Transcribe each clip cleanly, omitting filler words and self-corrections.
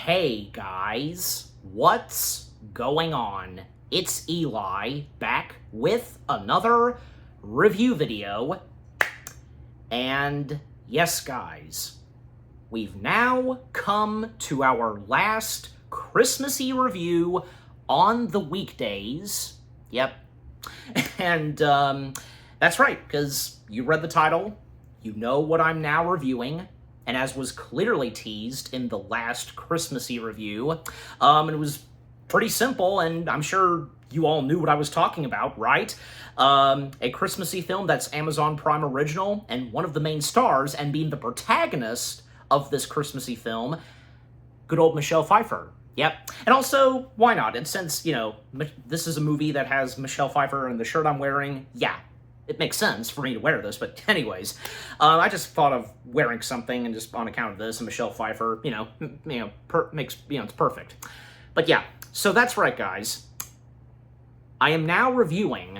Hey guys, what's going on? It's Eli back with another review video. And yes guys, we've now come to our last Christmassy review on the weekdays. Yep. And that's right, because you read the title, you know what I'm now reviewing. And as was clearly teased in the last Christmassy review, it was pretty simple, and I'm sure you all knew what I was talking about, right? A Christmassy film that's Amazon Prime original, and one of the main stars, and being the protagonist of this Christmassy film, good old Michelle Pfeiffer. Yep. And also, why not? And since, this is a movie that has Michelle Pfeiffer and the shirt I'm wearing, yeah, it makes sense for me to wear this, but anyways, I just thought of wearing something, and just on account of this, and Michelle Pfeiffer, it's perfect. But yeah, so that's right, guys. I am now reviewing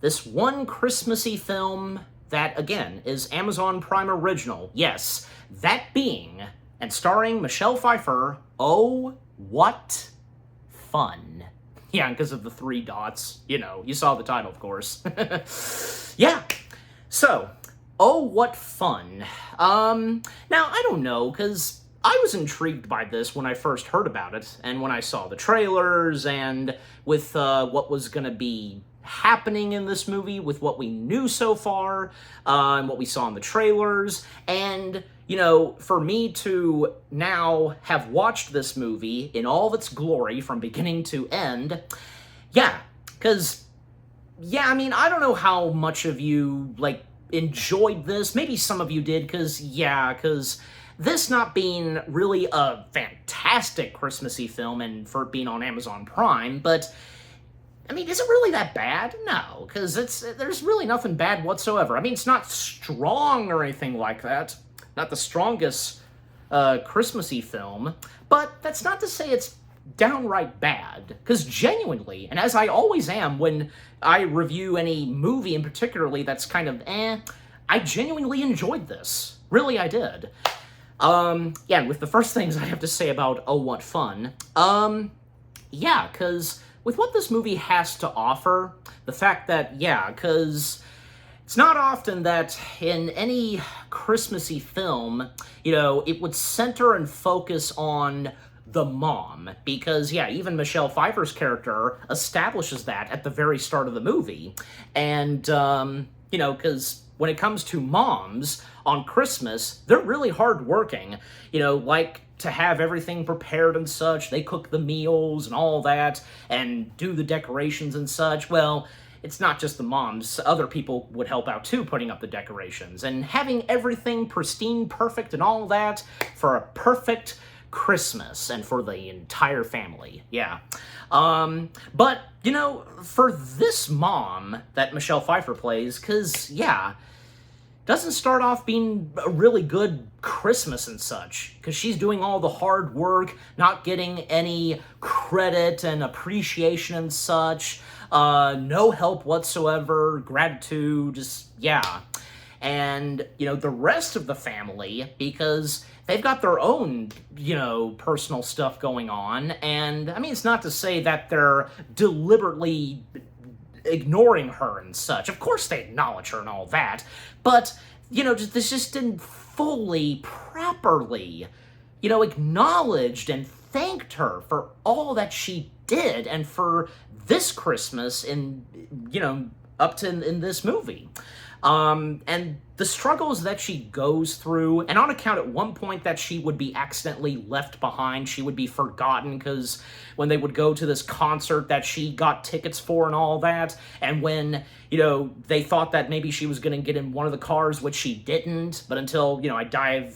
this one Christmassy film that, again, is Amazon Prime original. Yes, that being, and starring Michelle Pfeiffer, Oh, What Fun. Yeah, because of the 3 dots. You saw the title, of course. Yeah. So, Oh, What Fun. Now, I don't know, because I was intrigued by this when I first heard about it, and when I saw the trailers, and with what was going to be happening in this movie, with what we knew so far, and what we saw in the trailers, and for me to now have watched this movie in all of its glory from beginning to end, yeah, because, I don't know how much of you, enjoyed this. Maybe some of you did, because this not being really a fantastic Christmassy film, and for it being on Amazon Prime, but is it really that bad? No, because there's really nothing bad whatsoever. It's not strong or anything like that. Not the strongest Christmassy film, but that's not to say it's downright bad, because genuinely, and as I always am when I review any movie in particularly that's kind of I genuinely enjoyed this. Really, I did. Yeah, with the first things I have to say about Oh, What Fun, yeah, because with what this movie has to offer, the fact that, because it's not often that in any Christmassy film, it would center and focus on the mom, because, even Michelle Pfeiffer's character establishes that at the very start of the movie, and, because when it comes to moms on Christmas, they're really hardworking, to have everything prepared and such. They cook the meals and all that, and do the decorations and such. Well, it's not just the moms. Other people would help out too, putting up the decorations, and having everything pristine, perfect, and all that for a perfect Christmas, and for the entire family. Yeah. But, for this mom that Michelle Pfeiffer plays, because, doesn't start off being a really good Christmas and such, because she's doing all the hard work, not getting any credit and appreciation and such, no help whatsoever, gratitude, just, and, the rest of the family, because they've got their own, personal stuff going on, and, it's not to say that they're deliberately ignoring her and such. Of course they acknowledge her and all that, but, this just didn't fully, properly, acknowledged and thanked her for all that she did, and for this Christmas in, up to in this movie. And the struggles that she goes through, and on account at one point that she would be accidentally left behind, she would be forgotten, because when they would go to this concert that she got tickets for and all that, and when, they thought that maybe she was going to get in one of the cars, which she didn't, but until, I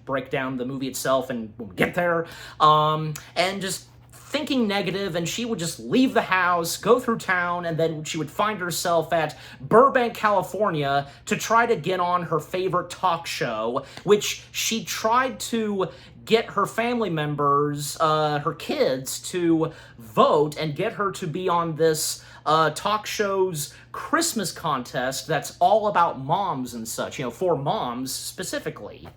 break down the movie itself, and we'll get there, and just thinking negative, and she would just leave the house, go through town, and then she would find herself at Burbank, California, to try to get on her favorite talk show, which she tried to get her family members, her kids, to vote and get her to be on this talk show's Christmas contest that's all about moms and such, for moms specifically.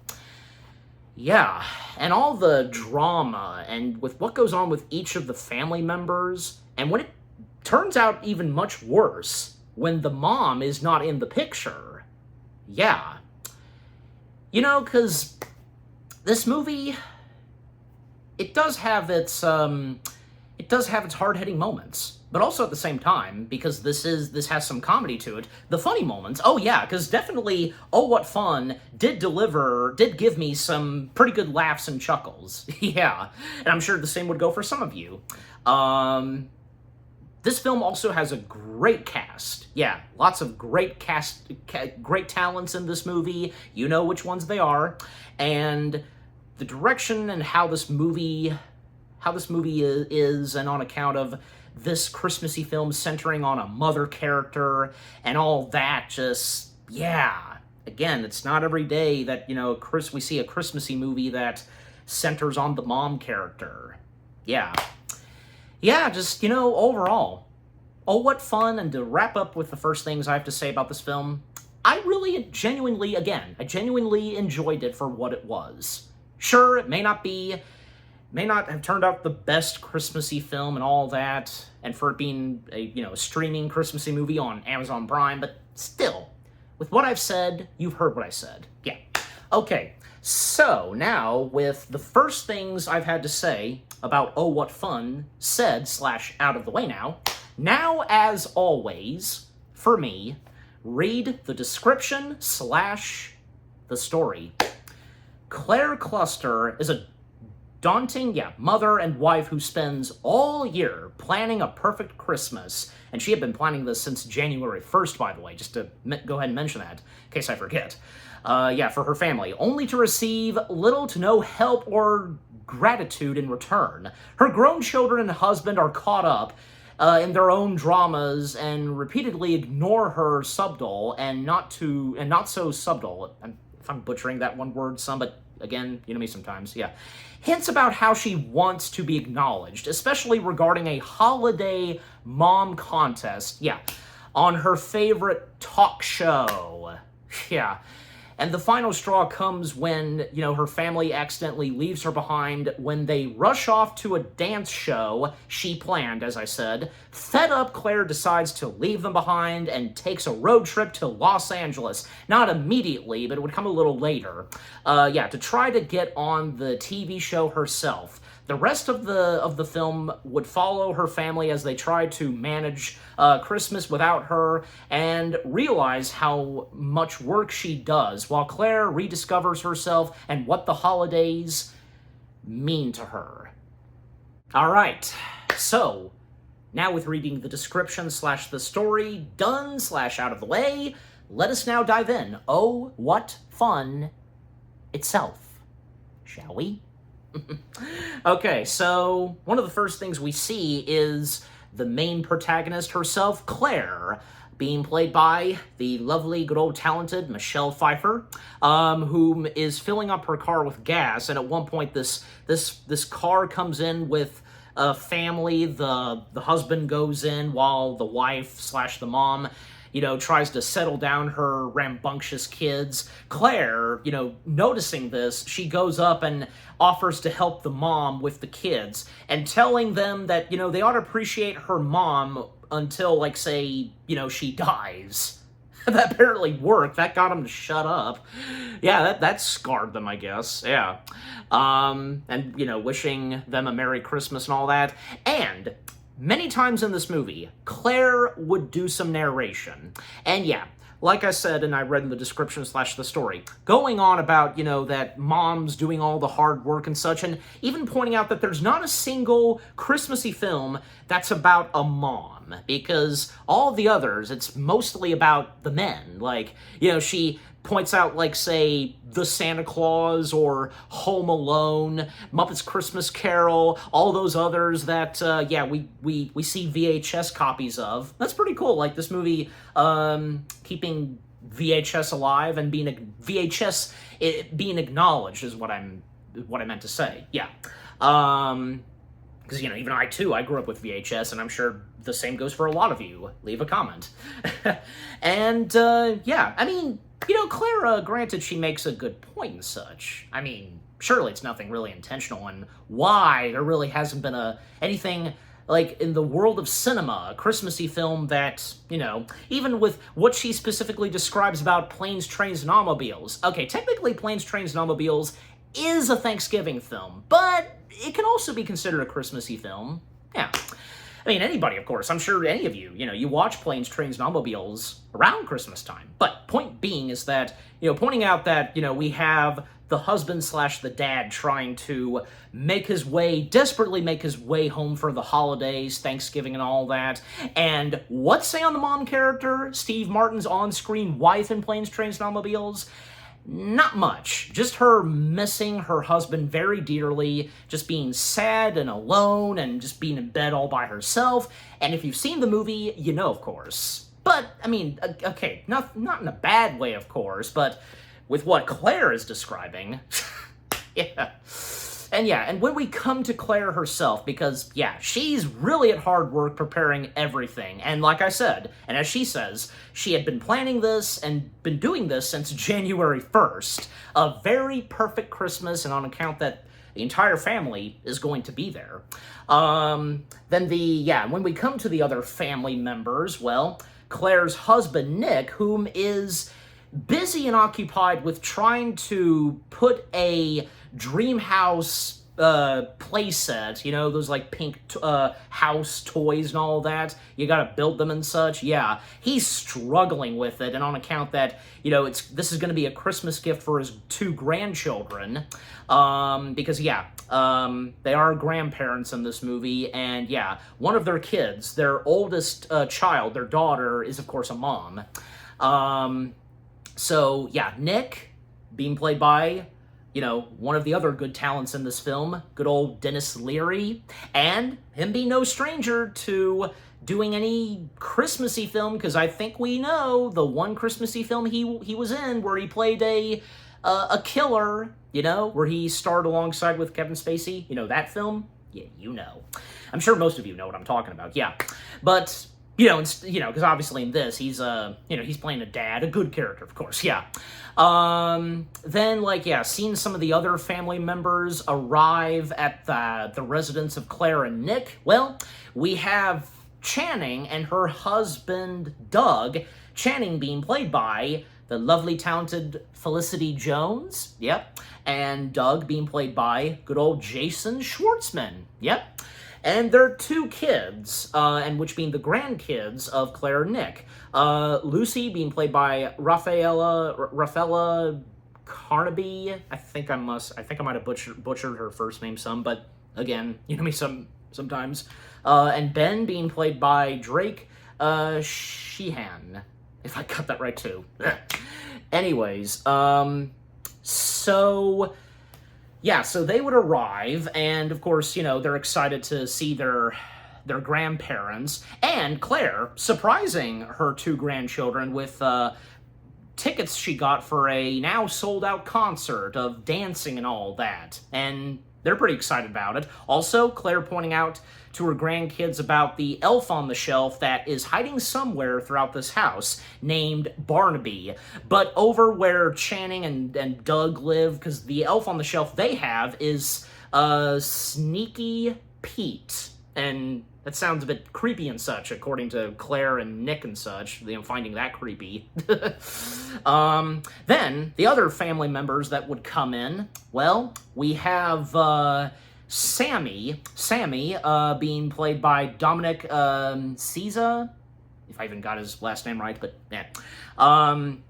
Yeah, and all the drama and with what goes on with each of the family members, and when it turns out even much worse when the mom is not in the picture. Yeah. Because this movie, it does have its hard-hitting moments, but also at the same time, because this has some comedy to it, the funny moments, oh yeah, because definitely Oh What Fun did give me some pretty good laughs and chuckles. Yeah, and I'm sure the same would go for some of you. This film also has a great cast. Yeah, lots of great great talents in this movie. You know which ones they are. And the direction and how this movie is, and on account of this Christmassy film centering on a mother character and all that, just, yeah. Again, it's not every day that, we see a Christmassy movie that centers on the mom character. Yeah. Yeah, just, overall, oh, what fun. And to wrap up with the first things I have to say about this film, I genuinely enjoyed it for what it was. Sure, it may not have turned out the best Christmassy film and all that, and for it being a streaming Christmassy movie on Amazon Prime, but still, with what I've said, you've heard what I said. Yeah. Okay, so now with the first things I've had to say about Oh What Fun said / out of the way now, as always, for me, read the description / the story. Claire Cluster is a daunting, mother and wife who spends all year planning a perfect Christmas. And she had been planning this since January 1st, by the way, just to go ahead and mention that, in case I forget. For her family, only to receive little to no help or gratitude in return. Her grown children and husband are caught up in their own dramas and repeatedly ignore her subtle and not so subtle. If I'm butchering that one word some, but again, you know me sometimes, yeah. Hints about how she wants to be acknowledged, especially regarding a holiday mom contest, on her favorite talk show. Yeah. And the final straw comes when, her family accidentally leaves her behind when they rush off to a dance show she planned, as I said. Fed up, Claire decides to leave them behind and takes a road trip to Los Angeles. Not immediately, but it would come a little later. To try to get on the TV show herself. The rest of the film would follow her family as they try to manage Christmas without her and realize how much work she does, while Claire rediscovers herself and what the holidays mean to her. All right, so now with reading the description / the story done / out of the way, let us now dive in. Oh, what fun itself, shall we? Okay, so one of the first things we see is the main protagonist herself, Claire, being played by the lovely, good old talented Michelle Pfeiffer, whom is filling up her car with gas, and at one point this car comes in with a family. The husband goes in while the wife / the mom tries to settle down her rambunctious kids. Claire, noticing this, she goes up and offers to help the mom with the kids and telling them that, they ought to appreciate her mom until, say, she dies. That apparently worked. That got them to shut up. Yeah, that scarred them, I guess. Yeah. And, wishing them a Merry Christmas and all that. And many times in this movie, Claire would do some narration. And like I said, and I read in the description / the story, going on about, that mom's doing all the hard work and such, and even pointing out that there's not a single Christmassy film that's about a mom, because all the others, it's mostly about the men. Like, she points out, say, The Santa Claus or Home Alone, Muppets Christmas Carol, all those others that, we see VHS copies of. That's pretty cool. Like, this movie, keeping VHS alive and being acknowledged is what I meant to say. Yeah. Because, even I, too, I grew up with VHS, and I'm sure the same goes for a lot of you. Leave a comment. And, Claire, granted, she makes a good point and such. I mean, surely it's nothing really intentional, and why there really hasn't been anything like in the world of cinema, a Christmassy film that, even with what she specifically describes about Planes, Trains, and Automobiles. Okay, technically Planes, Trains, and Automobiles is a Thanksgiving film, but it can also be considered a Christmassy film. Yeah. I mean, anybody, of course. I'm sure any of you, you watch Planes, Trains, and Automobiles around Christmas time. But point being is that, pointing out that, we have the husband / the dad trying to desperately make his way home for the holidays, Thanksgiving and all that. And what say on the mom character, Steve Martin's on-screen wife in Planes, Trains, and Automobiles? Not much. Just her missing her husband very dearly, just being sad and alone and just being in bed all by herself. And if you've seen the movie, you know, of course. But, I mean, okay, not in a bad way, of course, but with what Claire is describing, yeah. And when we come to Claire herself, because, yeah, she's really at hard work preparing everything. And like I said, and as she says, she had been planning this and been doing this since January 1st. A very perfect Christmas, and on account that the entire family is going to be there. When we come to the other family members, well, Claire's husband, Nick, whom is busy and occupied with trying to put a dream house playset, those like pink house toys and all that. You gotta build them and such. Yeah, he's struggling with it, and on account that, this is gonna be a Christmas gift for his 2 grandchildren. Because, they are grandparents in this movie, and yeah, one of their kids, their oldest child, their daughter, is of course a mom. So, yeah, Nick, being played by, one of the other good talents in this film, good old Denis Leary, and him being no stranger to doing any Christmassy film, because I think we know the one Christmassy film he was in where he played a killer, where he starred alongside with Kevin Spacey. That film? Yeah, I'm sure most of you know what I'm talking about, yeah. But because obviously in this, he's playing a dad, a good character, of course, yeah. Seeing some of the other family members arrive at the residence of Claire and Nick, well, we have Channing and her husband, Doug, Channing being played by the lovely, talented Felicity Jones, yep, and Doug being played by good old Jason Schwartzman, yep. And their 2 kids, and which being the grandkids of Claire and Nick. Lucy being played by Rafaela Carnaby. I think I might have butchered her first name some, but again, me sometimes. And Ben being played by Drake Sheehan, if I got that right too. Anyways, so they would arrive, and of course, they're excited to see their grandparents, and Claire surprising her 2 grandchildren with tickets she got for a now sold-out concert of dancing and all that, and they're pretty excited about it. Also, Claire pointing out to her grandkids about the elf on the shelf that is hiding somewhere throughout this house named Barnaby. But over where Channing and Doug live, because the elf on the shelf they have is Sneaky Pete. And that sounds a bit creepy and such, according to Claire and Nick and such. Finding that creepy. Then, the other family members that would come in, well, we have Sammy being played by Dominic Caesar, if I even got his last name right, but yeah. And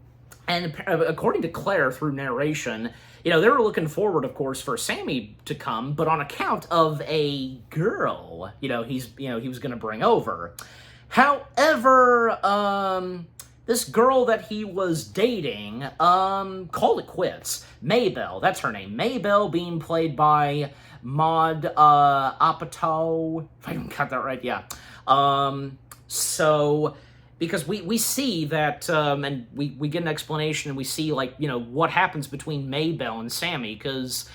according to Claire, through narration, they were looking forward, of course, for Sammy to come, but on account of a girl, he was going to bring over. However, this girl that he was dating, called it quits. Maybelle, that's her name. Maybelle being played by Maud Apatow, if I even got that right, yeah. Because we see that, and we get an explanation, and we see, what happens between Maybelle and Sammy, because,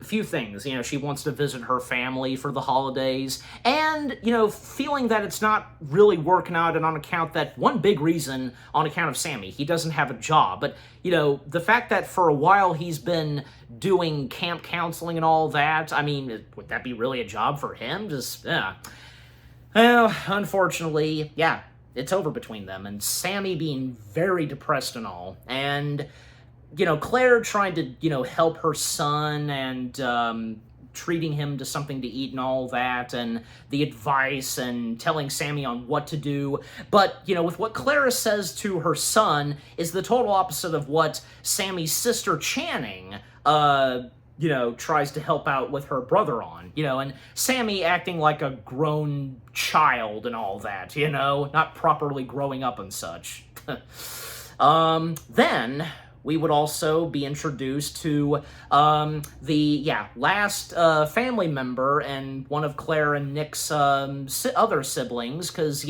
few things. She wants to visit her family for the holidays, and, feeling that it's not really working out, and on account that one big reason on account of Sammy, he doesn't have a job. But, the fact that for a while he's been doing camp counseling and all that, I mean, would that be really a job for him? Just, yeah. Well, unfortunately, yeah, it's over between them, and Sammy being very depressed and all, and Claire trying to, help her son and treating him to something to eat and all that, and the advice and telling Sammy on what to do. But, with what Clara says to her son is the total opposite of what Sammy's sister Channing, tries to help out with her brother on, and Sammy acting like a grown child and all that, not properly growing up and such. Then we would also be introduced to the last family member and one of Claire and Nick's other siblings, because,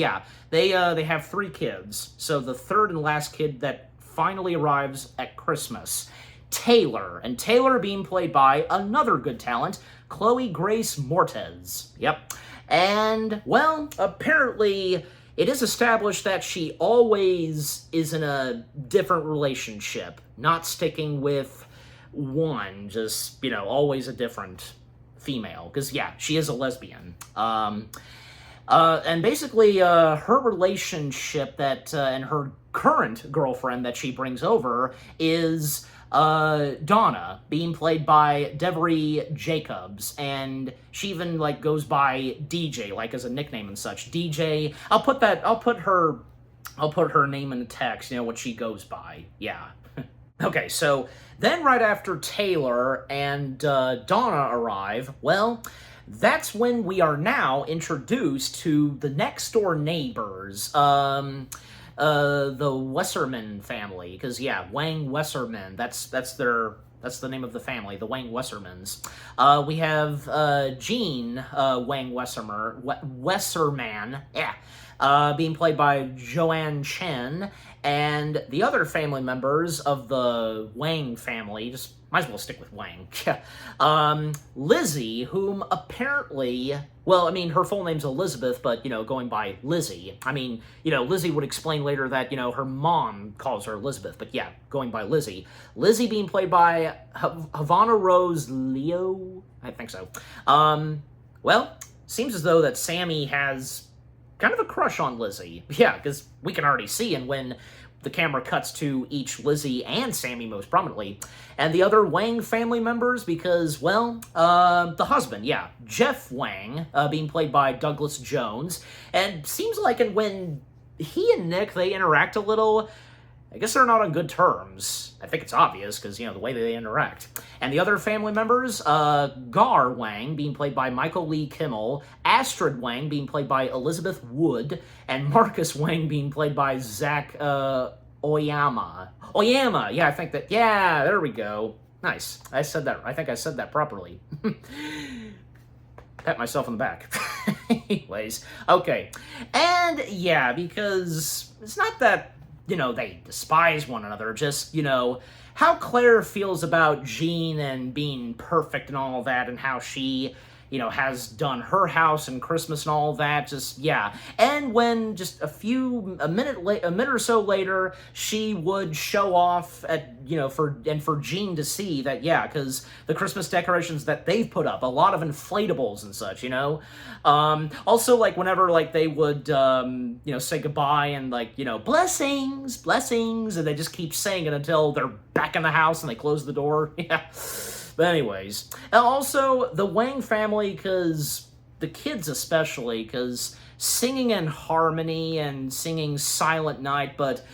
they have 3 kids. So the third and last kid that finally arrives at Christmas, Taylor. And Taylor being played by another good talent, Chloe Grace Moretz. Yep. And, well, apparently it is established that she always is in a different relationship, not sticking with one, just, always a different female, because, she is a lesbian. And basically, her relationship and her current girlfriend that she brings over is Donna, being played by Devery Jacobs, and she even, goes by DJ, as a nickname and such. DJ, I'll put her name in the text, what she goes by, yeah. Okay, so then right after Taylor and Donna arrive, well, that's when we are now introduced to the next-door neighbors, the Wesserman family, because, Wang Wesserman, that's the name of the family, the Wang Wessermans. We have Jean Wang Wesserman, being played by Joanne Chen, and the other family members of the Wang family, just might as well stick with Wang. Lizzie, whom apparently, well, I mean, her full name's Elizabeth, but, going by Lizzie. I mean, Lizzie would explain later that, her mom calls her Elizabeth, but going by Lizzie. Lizzie being played by Havana Rose Leo? I think so. Well, seems as though that Sammy has kind of a crush on Lizzie. Yeah, because we can already see, and when the camera cuts to each Lizzie and Sammy most prominently, and the other Wang family members, because, well, the husband, Jeff Wang, being played by Douglas Jones, and seems like when he and Nick, they interact a little, I guess they're not on good terms. I think it's obvious, because, the way they interact. And the other family members, Gar Wang, being played by Michael Lee Kimmel, Astrid Wang, being played by Elizabeth Wood, and Marcus Wang, being played by Zach Oyama. I think that, there we go. Nice. I think I said that properly. Pat myself on the back. Anyways, okay. And, because it's not that they despise one another, just, how Claire feels about Jean and being perfect and all that, and how she, has done her house and Christmas and all that, just, And when just a minute or so later, she would show off at, for Jean to see that, because the Christmas decorations that they've put up, a lot of inflatables and such, Also, whenever, they would, say goodbye and, blessings, and they just keep saying it until they're back in the house and they close the door, But anyways, and also the Wang family, because the kids especially, because singing in harmony and singing Silent Night, but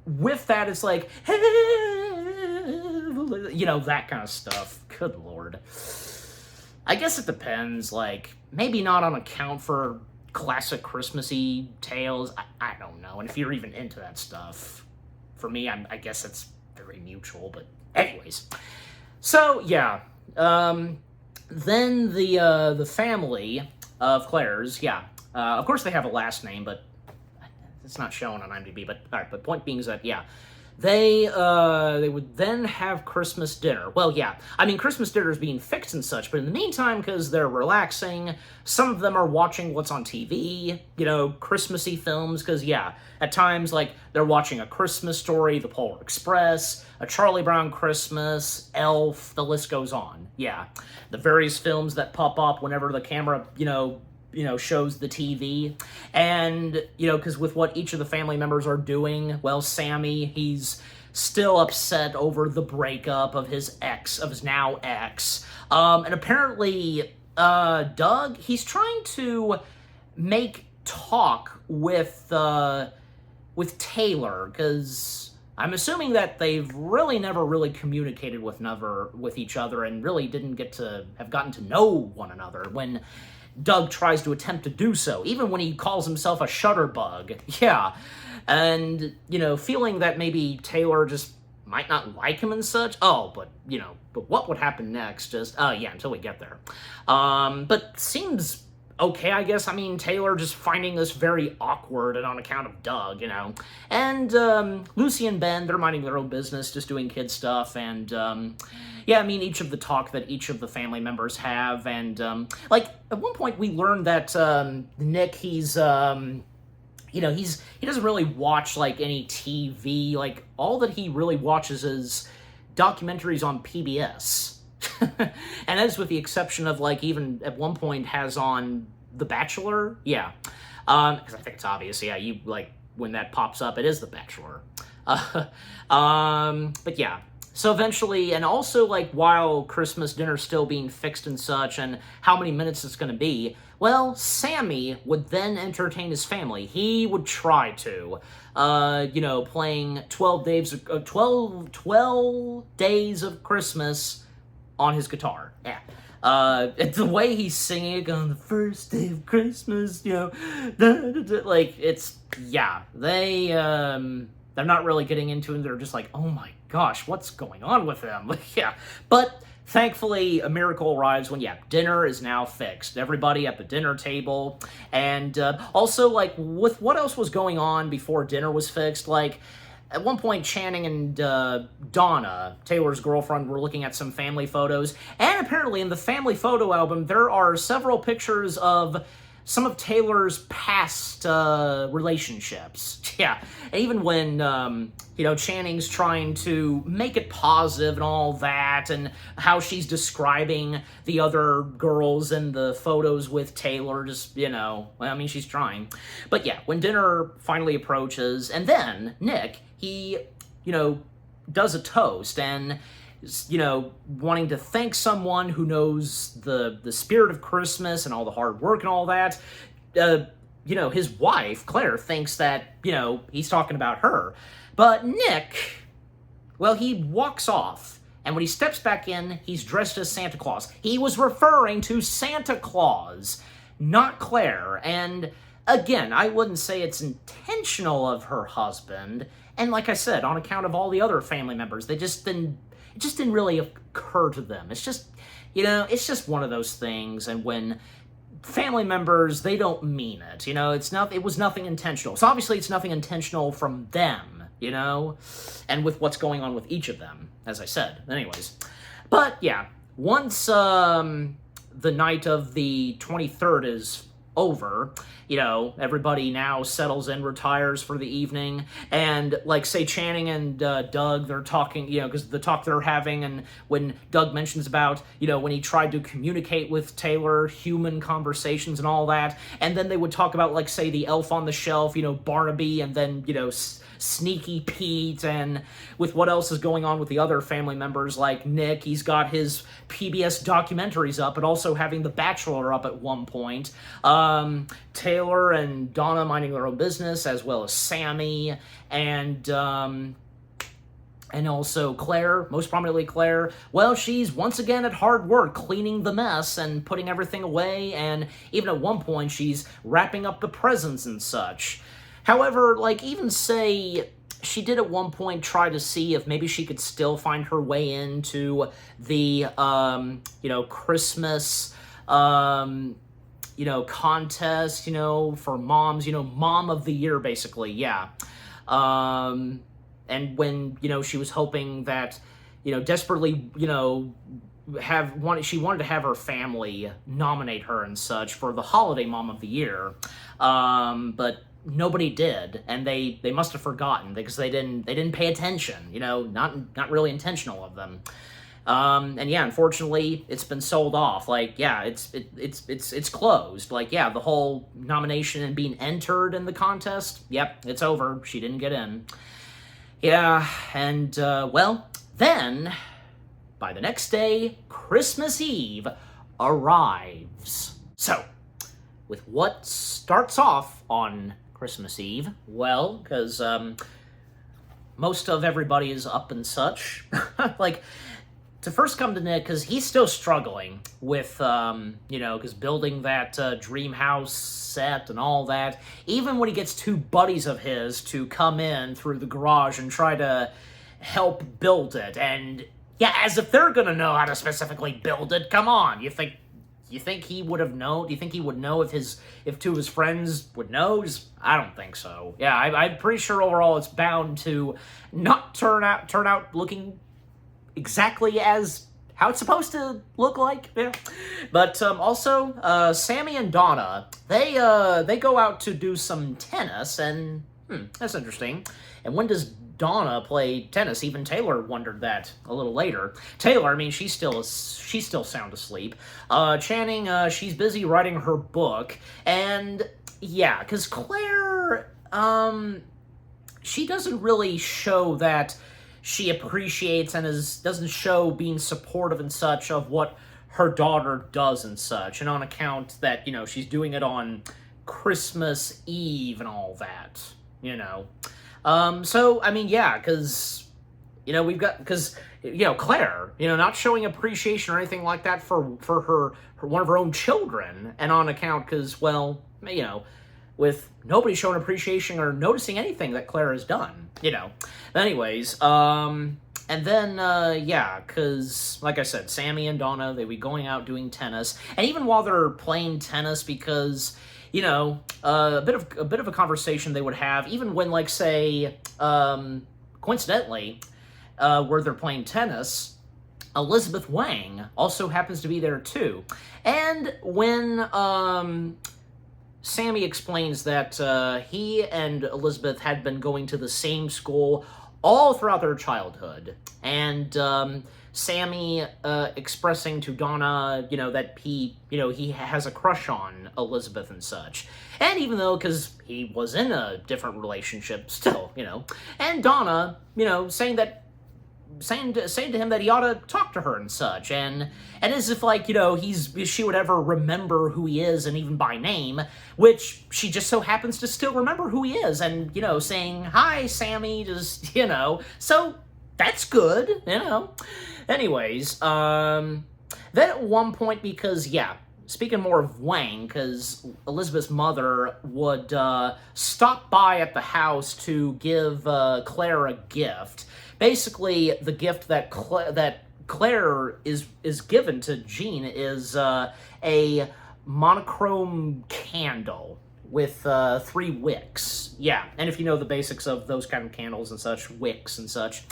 with that it's that kind of stuff. Good Lord. I guess it depends, maybe not on account for classic Christmassy tales, I don't know, and if you're even into that stuff. For me, I guess it's very mutual, but anyways. So, then the family of Claire's, of course they have a last name, but it's not shown on IMDb, but, alright, but point being is that, they would then have Christmas dinner. Well, yeah, I mean, Christmas dinner is being fixed and such, but in the meantime, because they're relaxing, some of them are watching what's on TV, you know, Christmassy films, because, yeah, at times, like, they're watching A Christmas Story, The Polar Express, A Charlie Brown Christmas, Elf, the list goes on. Yeah, the various films that pop up whenever the camera, shows the TV. And, because with what each of the family members are doing, well, Sammy, he's still upset over the breakup of his now ex. And apparently, Doug, he's trying to make talk with Taylor, because I'm assuming that they've really never really communicated with each other and really didn't have gotten to know one another when Doug tries to attempt to do so, even when he calls himself a shutterbug. Yeah. And, feeling that maybe Taylor just might not like him and such. Oh, but what would happen next? Until we get there. But seems okay, I guess. I mean, Taylor just finding this very awkward and on account of Doug, And Lucy and Ben, they're minding their own business, just doing kid stuff, and each of the talk that each of the family members have, and at one point we learned that Nick, he's he doesn't really watch any TV. All that he really watches is documentaries on PBS. And that is with the exception of even at one point has on The Bachelor. Yeah. Because I think it's obvious. Yeah, you when that pops up, it is The Bachelor. But yeah. So eventually, and also while Christmas dinner's still being fixed and such, and how many minutes it's going to be, well, Sammy would then entertain his family. He would try to, playing 12 days of Christmas on his guitar. Yeah. The way he's singing on the first day of Christmas, it's, yeah, they're not really getting into it. They're just oh my gosh, what's going on with them? Yeah. But thankfully, a miracle arrives when, dinner is now fixed. Everybody at the dinner table. And also, with what else was going on before dinner was fixed, at one point, Channing and Donna, Taylor's girlfriend, were looking at some family photos. And apparently in the family photo album, there are several pictures of some of Taylor's past relationships. Yeah, and even when, Channing's trying to make it positive and all that, and how she's describing the other girls in the photos with Taylor, just, she's trying. But yeah, when dinner finally approaches, and then Nick, he, does a toast, and wanting to thank someone who knows the spirit of Christmas and all the hard work and all that. His wife, Claire, thinks that, he's talking about her. But Nick, well, he walks off. And when he steps back in, he's dressed as Santa Claus. He was referring to Santa Claus, not Claire. And again, I wouldn't say it's intentional of her husband. And like I said, on account of all the other family members, it just didn't really occur to them. It's just, it's just one of those things. And when family members, they don't mean it, it was nothing intentional. So obviously it's nothing intentional from them, and with what's going on with each of them, as I said. Anyways, but yeah, once the night of the 23rd is over, everybody now settles in, retires for the evening, and say Channing and Doug, they're talking, because the talk they're having, and when Doug mentions about, when he tried to communicate with Taylor, human conversations and all that, and then they would talk about, say, the Elf on the Shelf, Barnaby, and then, Sneaky Pete, and with what else is going on with the other family members, like Nick, he's got his PBS documentaries up, but also having The Bachelor up at one point. Taylor and Donna minding their own business, as well as Sammy, and also Claire, most prominently Claire. Well, she's once again at hard work cleaning the mess and putting everything away, and even at one point she's wrapping up the presents and such. However, even say she did at one point try to see if maybe she could still find her way into the, Christmas, contest, for moms, Mom of the Year, basically, yeah. And and when, she was hoping that, desperately, she wanted to have her family nominate her and such for the Holiday Mom of the Year, but nobody did, and they must have forgotten because they didn't pay attention. Not really intentional of them. And yeah, unfortunately, it's been sold off. Like, yeah, it's closed. Like, yeah, the whole nomination and being entered in the contest, yep, it's over. She didn't get in. Yeah, and well, then by the next day, Christmas Eve arrives. So, with what starts off on Christmas Eve, well, because most of everybody is up and such, like, to first come to Nick, because he's still struggling with, because building that dream house set and all that, even when he gets two buddies of his to come in through the garage and try to help build it, and yeah, as if they're gonna know how to specifically build it. Come on, you think he would have known? Do you think he would know if two of his friends would know? I don't think so. Yeah, I'm pretty sure overall it's bound to not turn out looking exactly as how it's supposed to look like. Yeah. But also, Sammy and Donna, they go out to do some tennis, and that's interesting. And when does Donna play tennis? Even Taylor wondered that a little later. Taylor, I mean, she's still sound asleep. Channing, she's busy writing her book, and yeah, because Claire, she doesn't really show that she appreciates and doesn't show being supportive and such of what her daughter does and such, and on account that, she's doing it on Christmas Eve and all that, So, I mean, yeah, because, Claire, not showing appreciation or anything like that for her one of her own children, and on account, because, well, with nobody showing appreciation or noticing anything that Claire has done, Anyways, and then, yeah, because, like I said, Sammy and Donna, they be going out doing tennis, and even while they're playing tennis, because, a bit of a conversation they would have, even when, like, say, coincidentally, where they're playing tennis, Elizabeth Wang also happens to be there too. And when Sammy explains that he and Elizabeth had been going to the same school all throughout their childhood, and Sammy expressing to Donna, that he has a crush on Elizabeth and such. And even though, because he was in a different relationship still, and Donna, saying to him that he ought to talk to her and such, and as if, like, she would ever remember who he is, and even by name, which she just so happens to still remember who he is, and, saying, "Hi, Sammy," just, so that's good, Anyways, then at one point, because, yeah, speaking more of Wang, because Elizabeth's mother would stop by at the house to give Claire a gift. Basically, the gift that Claire is given to Jean is a monochrome candle with 3 wicks. Yeah, and if you know the basics of those kind of candles and such, wicks and such.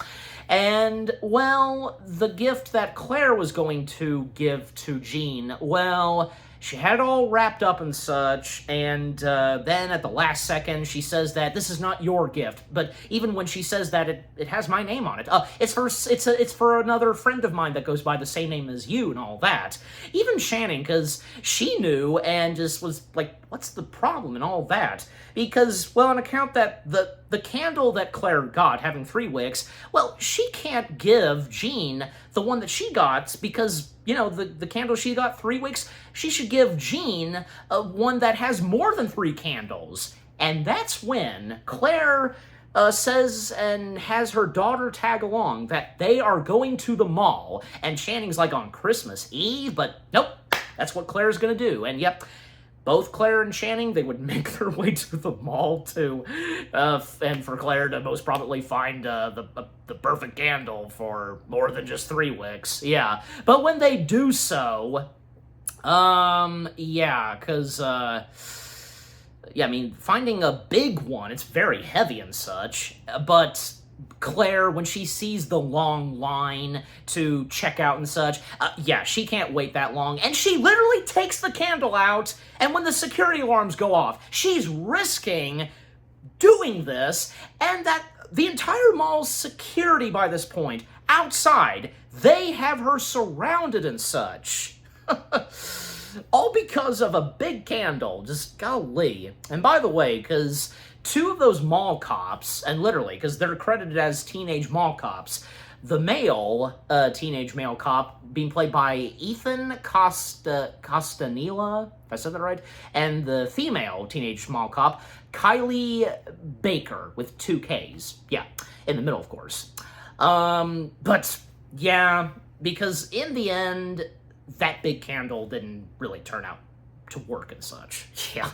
And, well, the gift that Claire was going to give to Jean, well, she had it all wrapped up and such, and then at the last second, she says that this is not your gift. But even when she says that, it has my name on it. It's for another friend of mine that goes by the same name as you and all that. Even Channing, because she knew and just was like, what's the problem and all that? Because, well, on account that the candle that Claire got, having 3 wicks, well, she can't give Jean the one that she got because, the candle she got 3 wicks, she should give Jean one that has more than 3 candles. And that's when Claire says and has her daughter tag along that they are going to the mall. And Channing's like, on Christmas Eve? But nope, that's what Claire's gonna do. And yep, both Claire and Channing, they would make their way to the mall to, and for Claire to most probably find the perfect candle for more than just 3 wicks. Yeah, but when they do so, yeah, because, yeah, I mean, finding a big one, it's very heavy and such, but Claire, when she sees the long line to check out and such, yeah, she can't wait that long. And she literally takes the candle out, and when the security alarms go off, she's risking doing this, and that the entire mall's security by this point, outside, they have her surrounded and such. All because of a big candle, just golly. And by the way, because two of those mall cops, and literally, because they're credited as teenage mall cops, the male teenage male cop being played by Ethan Costanilla, if I said that right, and the female teenage mall cop, Kylie Baker, with 2 Ks. Yeah, in the middle, of course. But, yeah, because in the end, that big candle didn't really turn out to work and such. Yeah.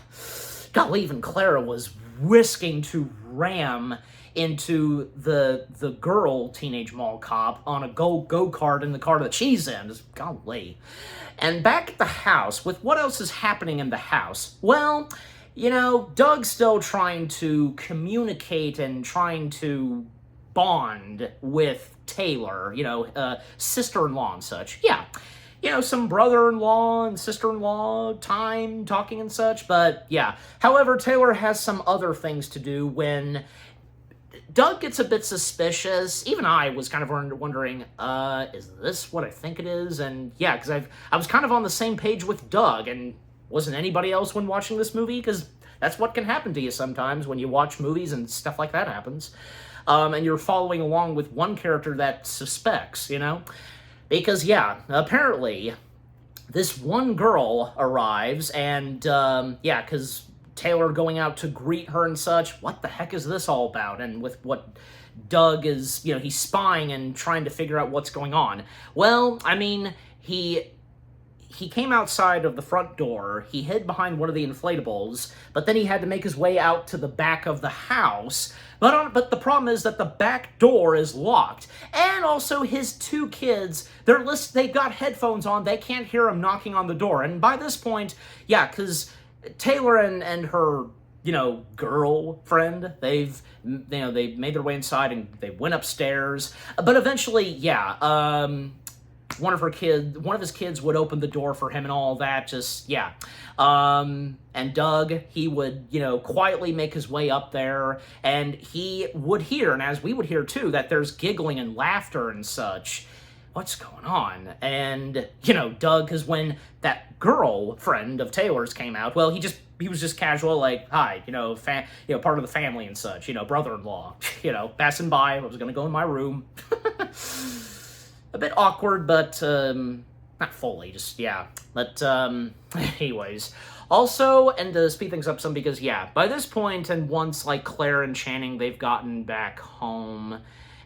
Golly, even Clara was risking to ram into the girl teenage mall cop on a go-kart in the car that she's in. Just golly. And back at the house, with what else is happening in the house? Well, you know, Doug's still trying to communicate and trying to bond with Taylor, you know, sister-in-law and such. Yeah. You know, some brother-in-law and sister-in-law time talking and such, but yeah. However, Taylor has some other things to do when Doug gets a bit suspicious. Even I was kind of wondering, is this what I think it is? And yeah, because I was kind of on the same page with Doug, and wasn't anybody else when watching this movie? Because that's what can happen to you sometimes when you watch movies and stuff like that happens. And you're following along with one character that suspects, you know? Because, yeah, apparently, this one girl arrives, and, yeah, because Taylor going out to greet her and such, what the heck is this all about? And with what Doug is, you know, he's spying and trying to figure out what's going on. Well, I mean, he came outside of the front door, he hid behind one of the inflatables, but then he had to make his way out to the back of the house. But the problem is that the back door is locked. And also his 2 kids, they've got headphones on, they can't hear him knocking on the door. And by this point, yeah, because Taylor and her, you know, girlfriend, they made their way inside and they went upstairs. But eventually, yeah, one of his kids would open the door for him and all that, just, yeah. And Doug, he would, you know, quietly make his way up there, and he would hear, and as we would hear too, that there's giggling and laughter and such. What's going on? And, you know, Doug, because when that girlfriend of Taylor's came out, well, he was just casual, like, hi, you know, part of the family and such, you know, brother-in-law, you know, passing by, I was gonna go in my room. A bit awkward, but, not fully, just, yeah. But, anyways. Also, and to speed things up some, because, yeah, by this point, and once, like, Claire and Channing, they've gotten back home,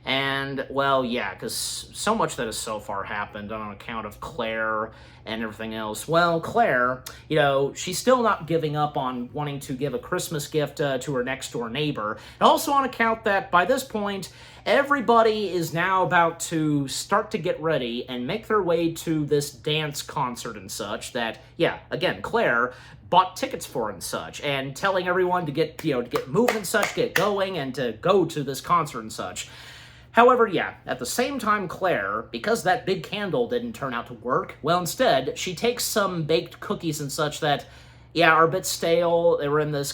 and, well, yeah, because so much that has so far happened on account of Claire and everything else. Well, Claire, you know, she's still not giving up on wanting to give a Christmas gift to her next-door neighbor. And also on account that, by this point, everybody is now about to start to get ready and make their way to this dance concert and such that, yeah, again, Claire bought tickets for and such, and telling everyone to get moving and such, get going, and to go to this concert and such. However, yeah, at the same time, Claire, because that big candle didn't turn out to work, well, instead, she takes some baked cookies and such that, yeah, are a bit stale. They were in this,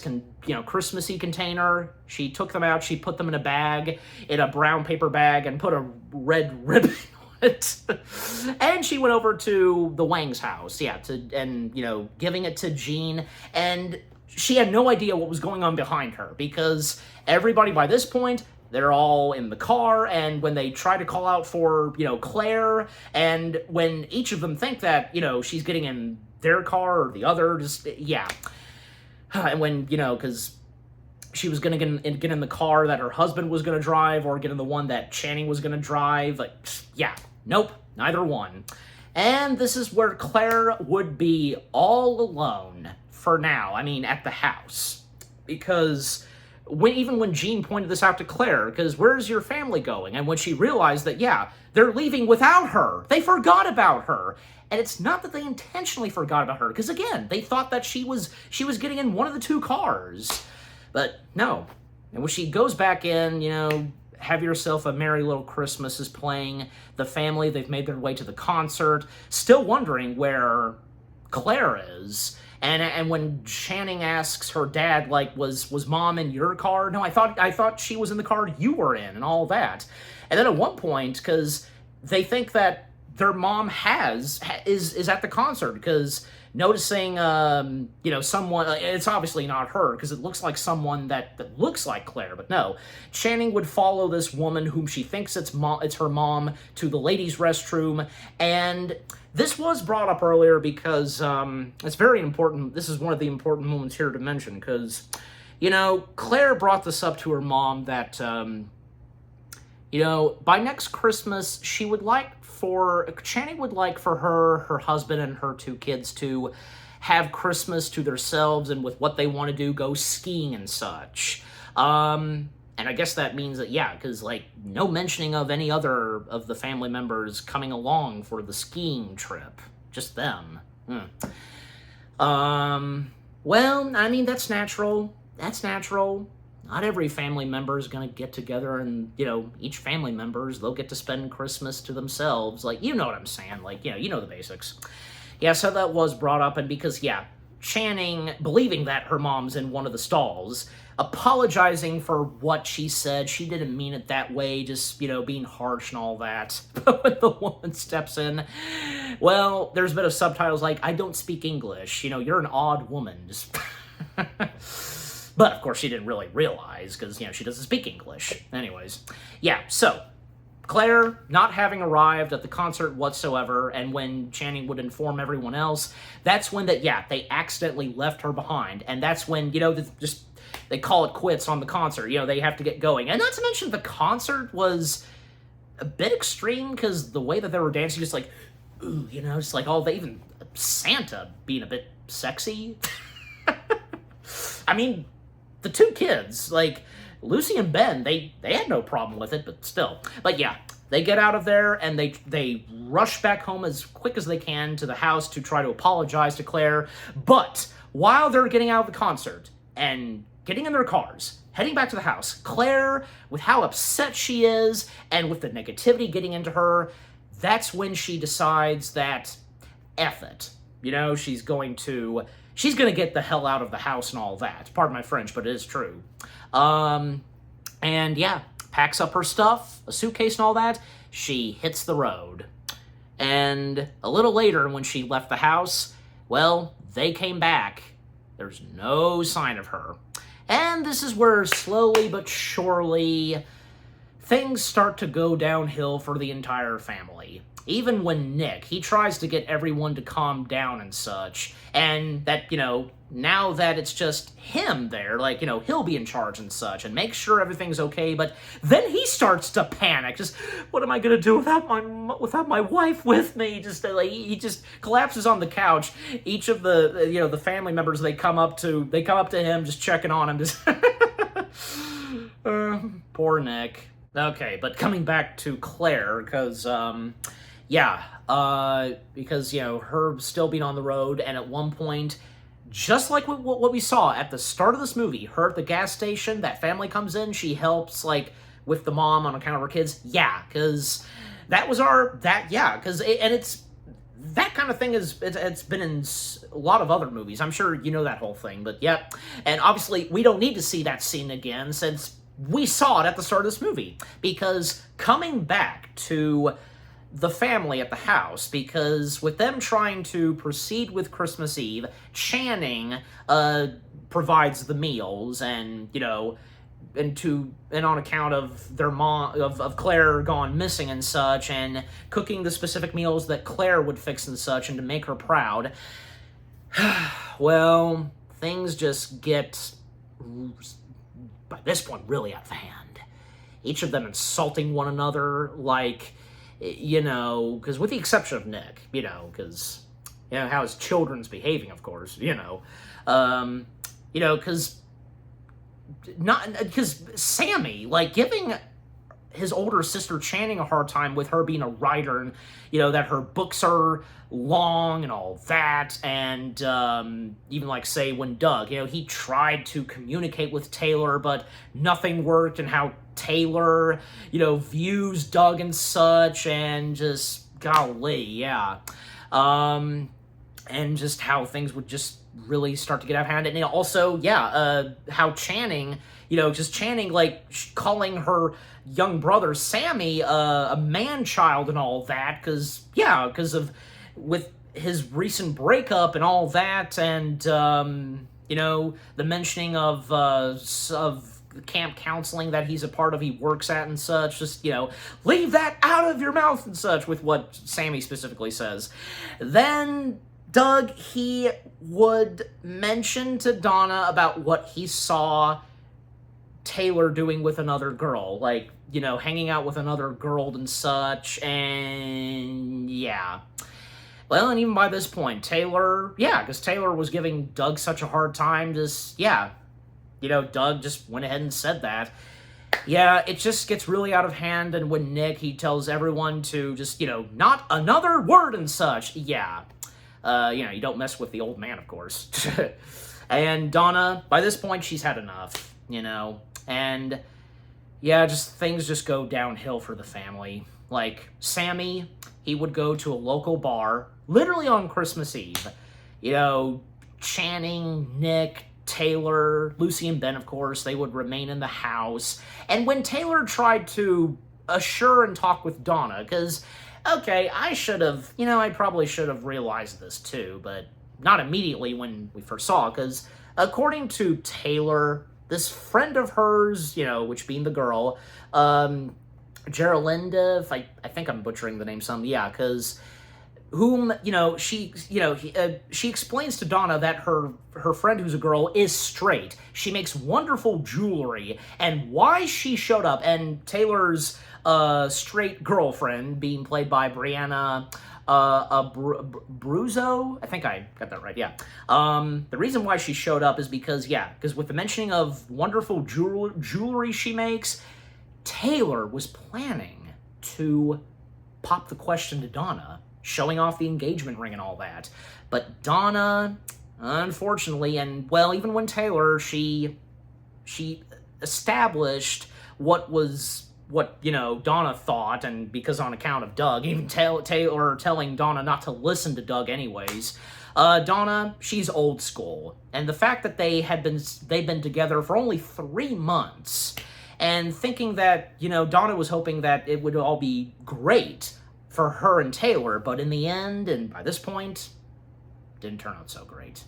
Christmassy container. She took them out, she put them in a bag, in a brown paper bag, and put a red ribbon on it. And she went over to the Wang's house, yeah, giving it to Jean, and she had no idea what was going on behind her, because everybody by this point, they're all in the car, and when they try to call out for, Claire, and when each of them think that, she's getting in their car or the other, just, yeah. And when, because she was going to get in the car that her husband was going to drive, or get in the one that Channing was going to drive, like, yeah, nope, neither one. And this is where Claire would be all alone for now, at the house. Because even when Jean pointed this out to Claire, because where's your family going? And when she realized that, yeah, they're leaving without her. They forgot about her. And it's not that they intentionally forgot about her, because again, they thought that she was getting in one of the 2 cars. But no. And when she goes back in, Have Yourself a Merry Little Christmas is playing. The family, they've made their way to the concert, still wondering where Claire is. And when Channing asks her dad, like, was Mom in your car? No, I thought she was in the car you were in, and all that. And then at one point, because they think that their mom is at the concert, because noticing someone, it's obviously not her, because it looks like someone that looks like Claire, but no. Channing would follow this woman whom she thinks it's her mom to the ladies' restroom, and this was brought up earlier because it's very important. This is one of the important moments here to mention, because, Claire brought this up to her mom that, by next Christmas, Channing would like for her husband, and her 2 kids to have Christmas to themselves, and with what they want to do, go skiing and such. And I guess that means that, because, no mentioning of any other of the family members coming along for the skiing trip. Just them. Well, I mean, that's natural. That's natural. Not every family member is going to get together and, each family members, they'll get to spend Christmas to themselves. You know what I'm saying. You know the basics. Yeah, so that was brought up, and because, Channing, believing that her mom's in one of the stalls, apologizing for what she said. She didn't mean it that way, just, being harsh and all that. But when the woman steps in, well, there's a bit of subtitles like, I don't speak English, you're an odd woman. Just but, of course, she didn't really realize, because, she doesn't speak English. Anyways, so Claire not having arrived at the concert whatsoever, and when Channing would inform everyone else, that's when they accidentally left her behind, and that's when, they call it quits on the concert. They have to get going. And not to mention, the concert was a bit extreme, because the way that they were dancing, just ooh, just even Santa being a bit sexy. I mean, the 2 kids, Lucy and Ben, they had no problem with it, but still. But they get out of there, and they rush back home as quick as they can to the house to try to apologize to Claire. But while they're getting out of the concert and getting in their cars, heading back to the house, Claire, with how upset she is, and with the negativity getting into her, that's when she decides that, F it. She's going to get the hell out of the house and all that. Pardon my French, but it is true. Packs up her stuff, a suitcase and all that. She hits the road. And a little later, when she left the house, well, they came back. There's no sign of her. And this is where, slowly but surely, things start to go downhill for the entire family. Even when Nick, he tries to get everyone to calm down and such, and that, now that it's just him there, he'll be in charge and such, and make sure everything's okay, but then he starts to panic, just, what am I gonna do without my wife with me? He just collapses on the couch. Each of the, the family members, they come up to him, just checking on him, just, poor Nick. Okay, but coming back to Claire, because, because, her still being on the road, and at one point, just like what we saw at the start of this movie, her at the gas station, that family comes in, she helps, with the mom on account of her kids, because that was it's, that kind of thing it's been in a lot of other movies. I'm sure you know that whole thing, but and obviously, we don't need to see that scene again, since we saw it at the start of this movie, because coming back to the family at the house, because with them trying to proceed with Christmas Eve, Channing provides the meals, and and on account of their mom, of Claire gone missing and such, and cooking the specific meals that Claire would fix and such, and to make her proud. Well, things just get, by this point, really out of hand. Each of them insulting one another, because with the exception of Nick, because, how his children's behaving, of course, because Sammy, giving his older sister Channing a hard time with her being a writer, and that her books are long and all that, and even like say when Doug, he tried to communicate with Taylor, but nothing worked, and how Taylor, views Doug and such, and just golly, yeah. And just how things would just really start to get out of hand. And also, how Channing, just Channing, like, calling her young brother, Sammy, a man-child and all that, because of, with his recent breakup and all that, and, the mentioning of camp counseling that he's a part of, he works at and such, just, leave that out of your mouth and such, with what Sammy specifically says. Then Doug, he would mention to Donna about what he saw Taylor doing with another girl, like, hanging out with another girl and such, and yeah. Well, and even by this point, Taylor, because Taylor was giving Doug such a hard time, Doug just went ahead and said that. Yeah, it just gets really out of hand, and when Nick, he tells everyone to just, not another word and such, yeah. You don't mess with the old man, of course. And Donna, by this point, she's had enough, and yeah, things just go downhill for the family. Like, Sammy, he would go to a local bar, literally on Christmas Eve. Channing, Nick, Taylor, Lucy and Ben, of course, they would remain in the house. And when Taylor tried to assure and talk with Donna, because, okay, I probably should have realized this too, but not immediately when we first saw it, because according to Taylor, this friend of hers, which being the girl, Gerlinda, I think I'm butchering the name some, because whom, she explains to Donna that her friend who's a girl is straight. She makes wonderful jewelry, and why she showed up, and Taylor's straight girlfriend, being played by Brianna Bruzzo, I think I got that right, yeah. The reason why she showed up is because with the mentioning of wonderful jewelry she makes, Taylor was planning to pop the question to Donna, showing off the engagement ring and all that. But Donna, unfortunately, and well, even when Taylor, she established what Donna thought, and because on account of Doug, even Taylor telling Donna not to listen to Doug anyways, Donna, she's old school. And the fact that they've been together for only 3 months, and thinking that, Donna was hoping that it would all be great for her and Taylor, but in the end, and by this point, didn't turn out so great.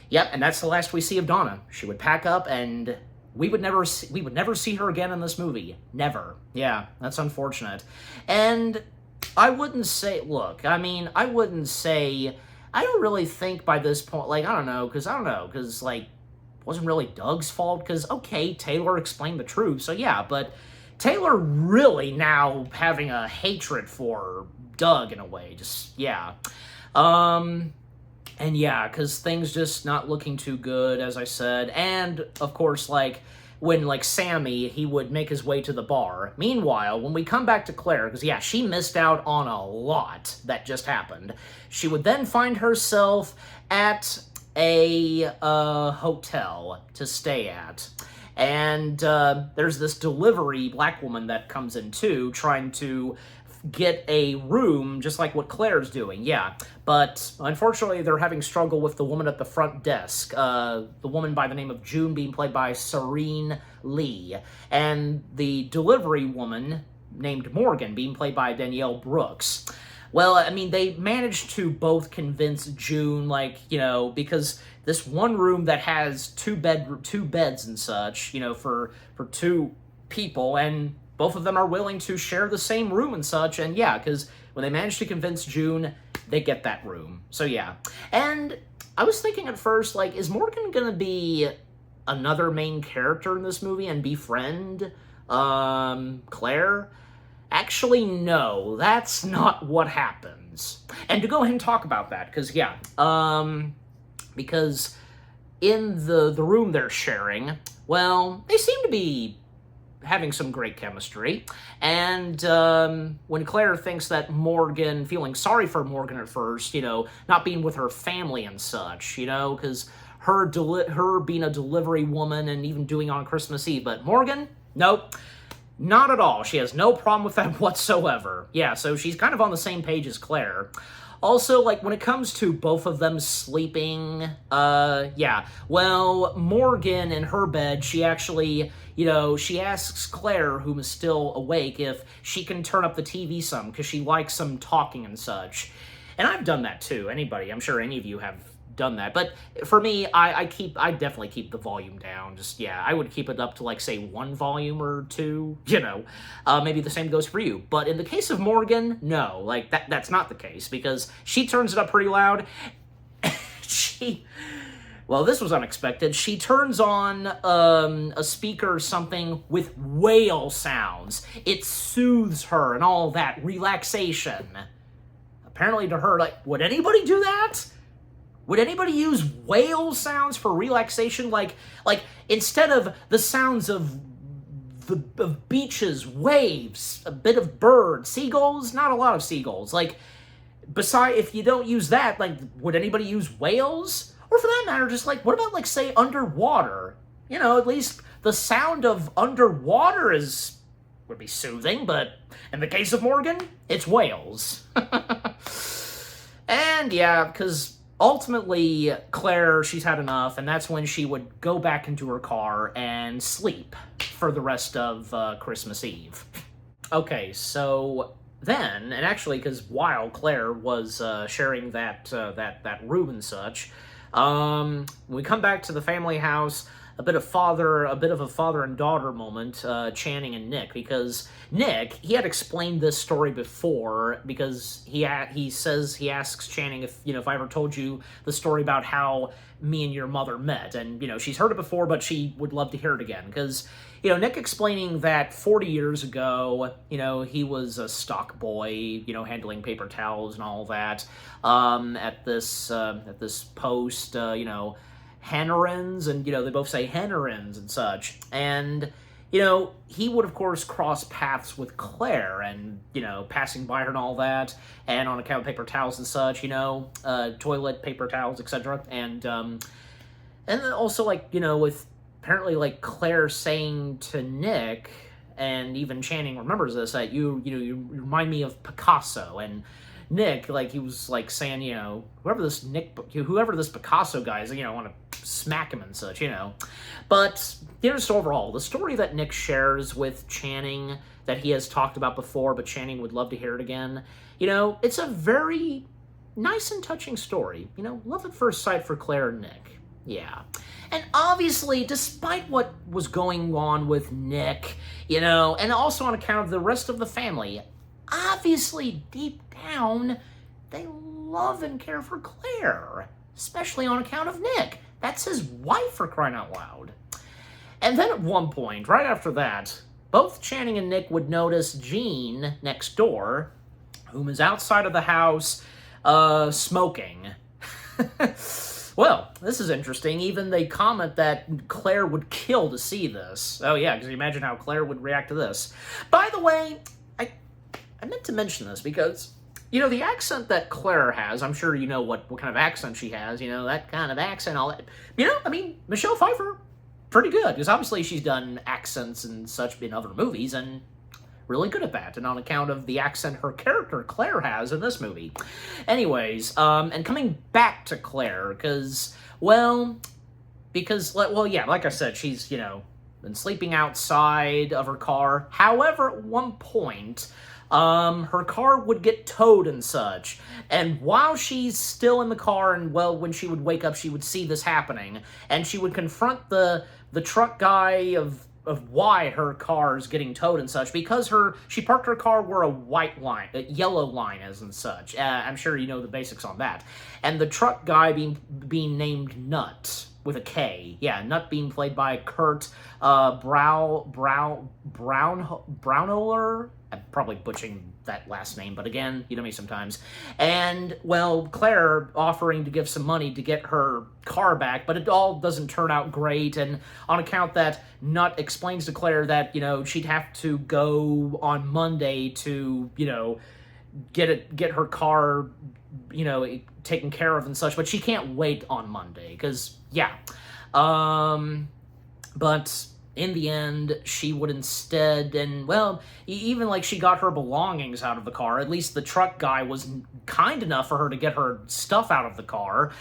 Yep, and that's the last we see of Donna. She would pack up, and we would never see her again in this movie. Never. Yeah, that's unfortunate. And I wouldn't say, I don't really think by this point, because wasn't really Doug's fault, because, okay, Taylor explained the truth, so yeah, but Taylor really now having a hatred for Doug in a way, just, yeah. And yeah, because things just not looking too good, as I said, and, of course, when, Sammy, he would make his way to the bar. Meanwhile, when we come back to Claire, because, yeah, she missed out on a lot that just happened, she would then find herself at a hotel to stay at. And there's this delivery black woman that comes in too, trying to get a room, just like what Claire's doing, yeah. But unfortunately, they're having struggle with the woman at the front desk, the woman by the name of June, being played by Serene Lee, and the delivery woman named Morgan, being played by Danielle Brooks. Well, they managed to both convince June, because this one room that has two beds and such, for 2 people, and both of them are willing to share the same room and such, and yeah, because when they manage to convince June, they get that room. So yeah. And I was thinking at first, is Morgan gonna be another main character in this movie and befriend Claire? Actually, no, that's not what happens. And to go ahead and talk about that, because, yeah, because in the room they're sharing, well, they seem to be having some great chemistry. And when Claire thinks that Morgan, feeling sorry for Morgan at first, not being with her family and such, because her being a delivery woman and even doing it on Christmas Eve, but Morgan, nope. Not at all. She has no problem with that whatsoever. Yeah, so she's kind of on the same page as Claire. Also, like, when it comes to both of them sleeping, yeah. Well, Morgan in her bed, she actually, she asks Claire, whom is still awake, if she can turn up the TV some, because she likes some talking and such. And I've done that too. I'm sure any of you have done that. But for me, I definitely keep the volume down. Just, yeah, I would keep it up to, like, say, 1 volume or 2, maybe the same goes for you. But in the case of Morgan, no, like, that's not the case, because she turns it up pretty loud. Well, this was unexpected. She turns on a speaker or something with whale sounds. It soothes her and all that, relaxation. Apparently to her, like, would anybody do that? Would anybody use whale sounds for relaxation? Like instead of the sounds of beaches, waves, a bit of birds, seagulls, not a lot of seagulls. Like, if you don't use that, like, would anybody use whales? Or for that matter, just like, what about, like, say, underwater? At least the sound of underwater would be soothing, but in the case of Morgan, it's whales. And yeah, because ultimately, Claire, she's had enough, and that's when she would go back into her car and sleep for the rest of Christmas Eve. Okay, so then, and actually, because while Claire was sharing that room and such, we come back to the family house. A bit of a father and daughter moment, Channing and Nick, because Nick, he had explained this story before, because he asks Channing if I ever told you the story about how me and your mother met, and she's heard it before, but she would love to hear it again, because Nick explaining that 40 years ago, he was a stock boy, handling paper towels and all that, at this post, Hannerins, and, they both say Hannerins and such, and, he would, of course, cross paths with Claire, and, passing by her and all that, and on account of paper towels and such, toilet paper towels, etc., and then also, like, with, apparently, like, Claire saying to Nick, and even Channing remembers this, that you remind me of Picasso, and Nick, like, he was, like, saying, whoever this Picasso guy is, I want to smack him and such, But, just overall, the story that Nick shares with Channing that he has talked about before, but Channing would love to hear it again, it's a very nice and touching story. Love at first sight for Claire and Nick. Yeah. And obviously, despite what was going on with Nick, and also on account of the rest of the family, obviously, deep down, they love and care for Claire, especially on account of Nick. That's his wife, for crying out loud. And then at one point, right after that, both Channing and Nick would notice Jean next door, whom is outside of the house, smoking. Well, this is interesting. Even they comment that Claire would kill to see this. Oh yeah, because you imagine how Claire would react to this. By the way, I meant to mention this because, the accent that Claire has, I'm sure you know what kind of accent she has, that kind of accent, all that. Michelle Pfeiffer, pretty good, because obviously she's done accents and such in other movies, and really good at that, and on account of the accent her character, Claire, has in this movie. Anyways, and coming back to Claire, because, yeah, like I said, she's, been sleeping outside of her car. However, at one point, her car would get towed and such, and while she's still in the car, and, when she would wake up, she would see this happening, and she would confront the truck guy of why her car is getting towed and such, because she parked her car where a yellow line is and such. I'm sure you know the basics on that. And the truck guy being named Nut, with a K. Yeah, Nut being played by Kurt Braunohler. I'm probably butchering that last name, but again, you know me sometimes. And, well, Claire offering to give some money to get her car back, but it all doesn't turn out great, and on account that Nut explains to Claire that, you know, she'd have to go on Monday to, you know, get her car, you know, taken care of and such, but she can't wait on Monday, because, yeah. But in the end, she would instead, and, well, even, like, she got her belongings out of the car. At least the truck guy was kind enough for her to get her stuff out of the car.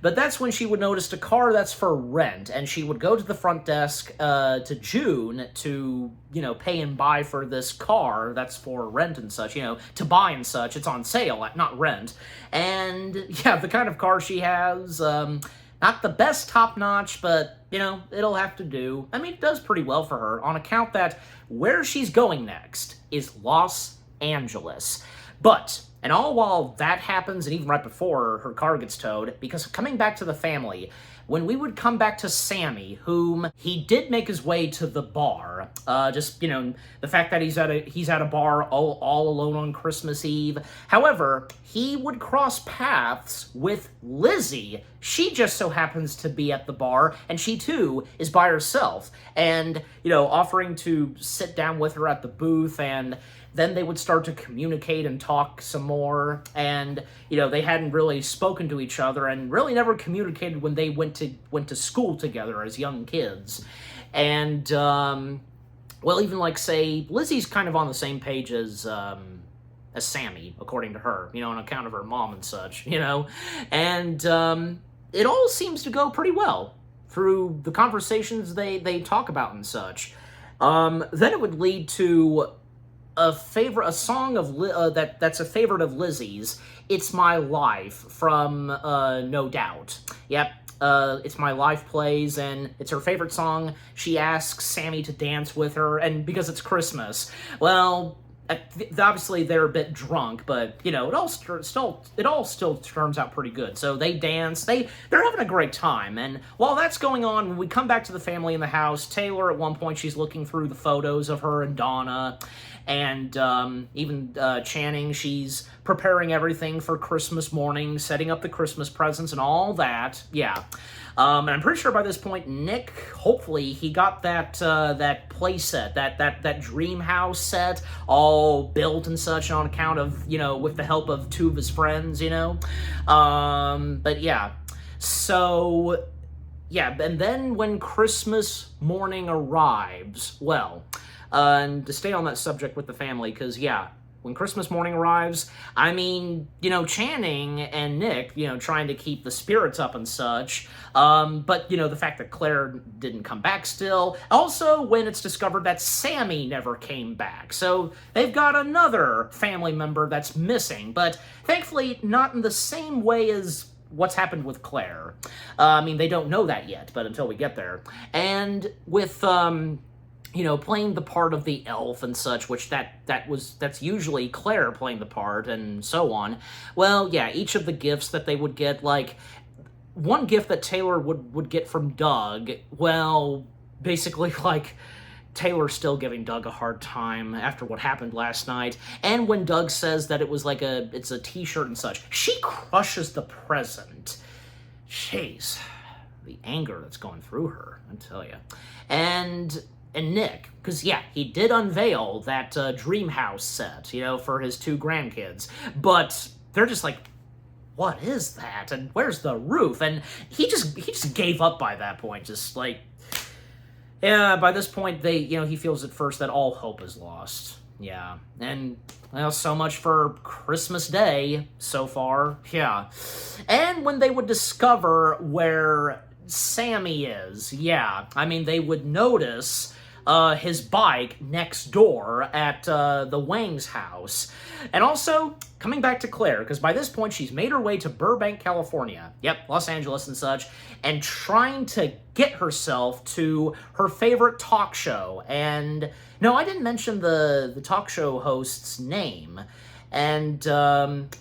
But that's when she would notice a car that's for rent, and she would go to the front desk to June to, you know, pay and buy for this car that's for rent and such, you know, to buy and such. It's on sale, not rent. And, yeah, the kind of car she has, not the best top-notch, but, you know, it'll have to do. I mean, it does pretty well for her, on account that where she's going next is Los Angeles. But, and all while that happens, and even right before her car gets towed, because coming back to the family, when we would come back to Sammy, whom he did make his way to the bar, just, you know, the fact that he's at a bar all alone on Christmas Eve. However, he would cross paths with Lizzie. She just so happens to be at the bar, and she too is by herself, and, you know, offering to sit down with her at the booth, and then they would start to communicate and talk some more, and, you know, they hadn't really spoken to each other and really never communicated when they went to school together as young kids. And, well, even, like, say, Lizzie's kind of on the same page as Sammy, according to her, you know, on account of her mom and such, you know, and, it all seems to go pretty well through the conversations they talk about and such. Then it would lead to a song of that's a favorite of Lizzie's. It's My Life from No Doubt. Yep. It's My Life plays, and it's her favorite song. She asks Sammy to dance with her, and because it's Christmas, well, obviously they're a bit drunk, but, you know, it all still turns out pretty good. So they dance, they're having a great time, and while that's going on, when we come back to the family in the house, Taylor, at one point, she's looking through the photos of her and Donna, and even Channing, she's preparing everything for Christmas morning, setting up the Christmas presents and all that, yeah. And I'm pretty sure by this point, Nick, hopefully, he got that play set, that dream house set, all built and such on account of, you know, with the help of two of his friends, you know? But yeah, so, yeah, and then when Christmas morning arrives, well, and to stay on that subject with the family, because, yeah, when Christmas morning arrives, I mean, you know, Channing and Nick, you know, trying to keep the spirits up and such, but, you know, the fact that Claire didn't come back still. Also, when it's discovered that Sammy never came back. So they've got another family member that's missing, but thankfully not in the same way as what's happened with Claire. I mean, they don't know that yet, but until we get there. And with, you know, playing the part of the elf and such, which that's usually Claire playing the part and so on. Well, yeah, each of the gifts that they would get, like, one gift that Taylor would get from Doug, well, basically, like, Taylor's still giving Doug a hard time after what happened last night. And when Doug says that it was like it's a t-shirt and such, she crushes the present. Jeez, the anger that's going through her, I tell you. And Nick, because, yeah, he did unveil that dream house set, you know, for his two grandkids, but they're just like, what is that? And where's the roof? And he just gave up by that point, just like, yeah, by this point, he feels at first that all hope is lost. Yeah, and, well, so much for Christmas Day so far, yeah. And when they would discover where Sammy is, yeah, I mean, they would notice his bike next door at the Wang's house. And also, coming back to Claire, because by this point she's made her way to Burbank, California, yep, Los Angeles and such, and trying to get herself to her favorite talk show. And, no, I didn't mention the talk show host's name. And,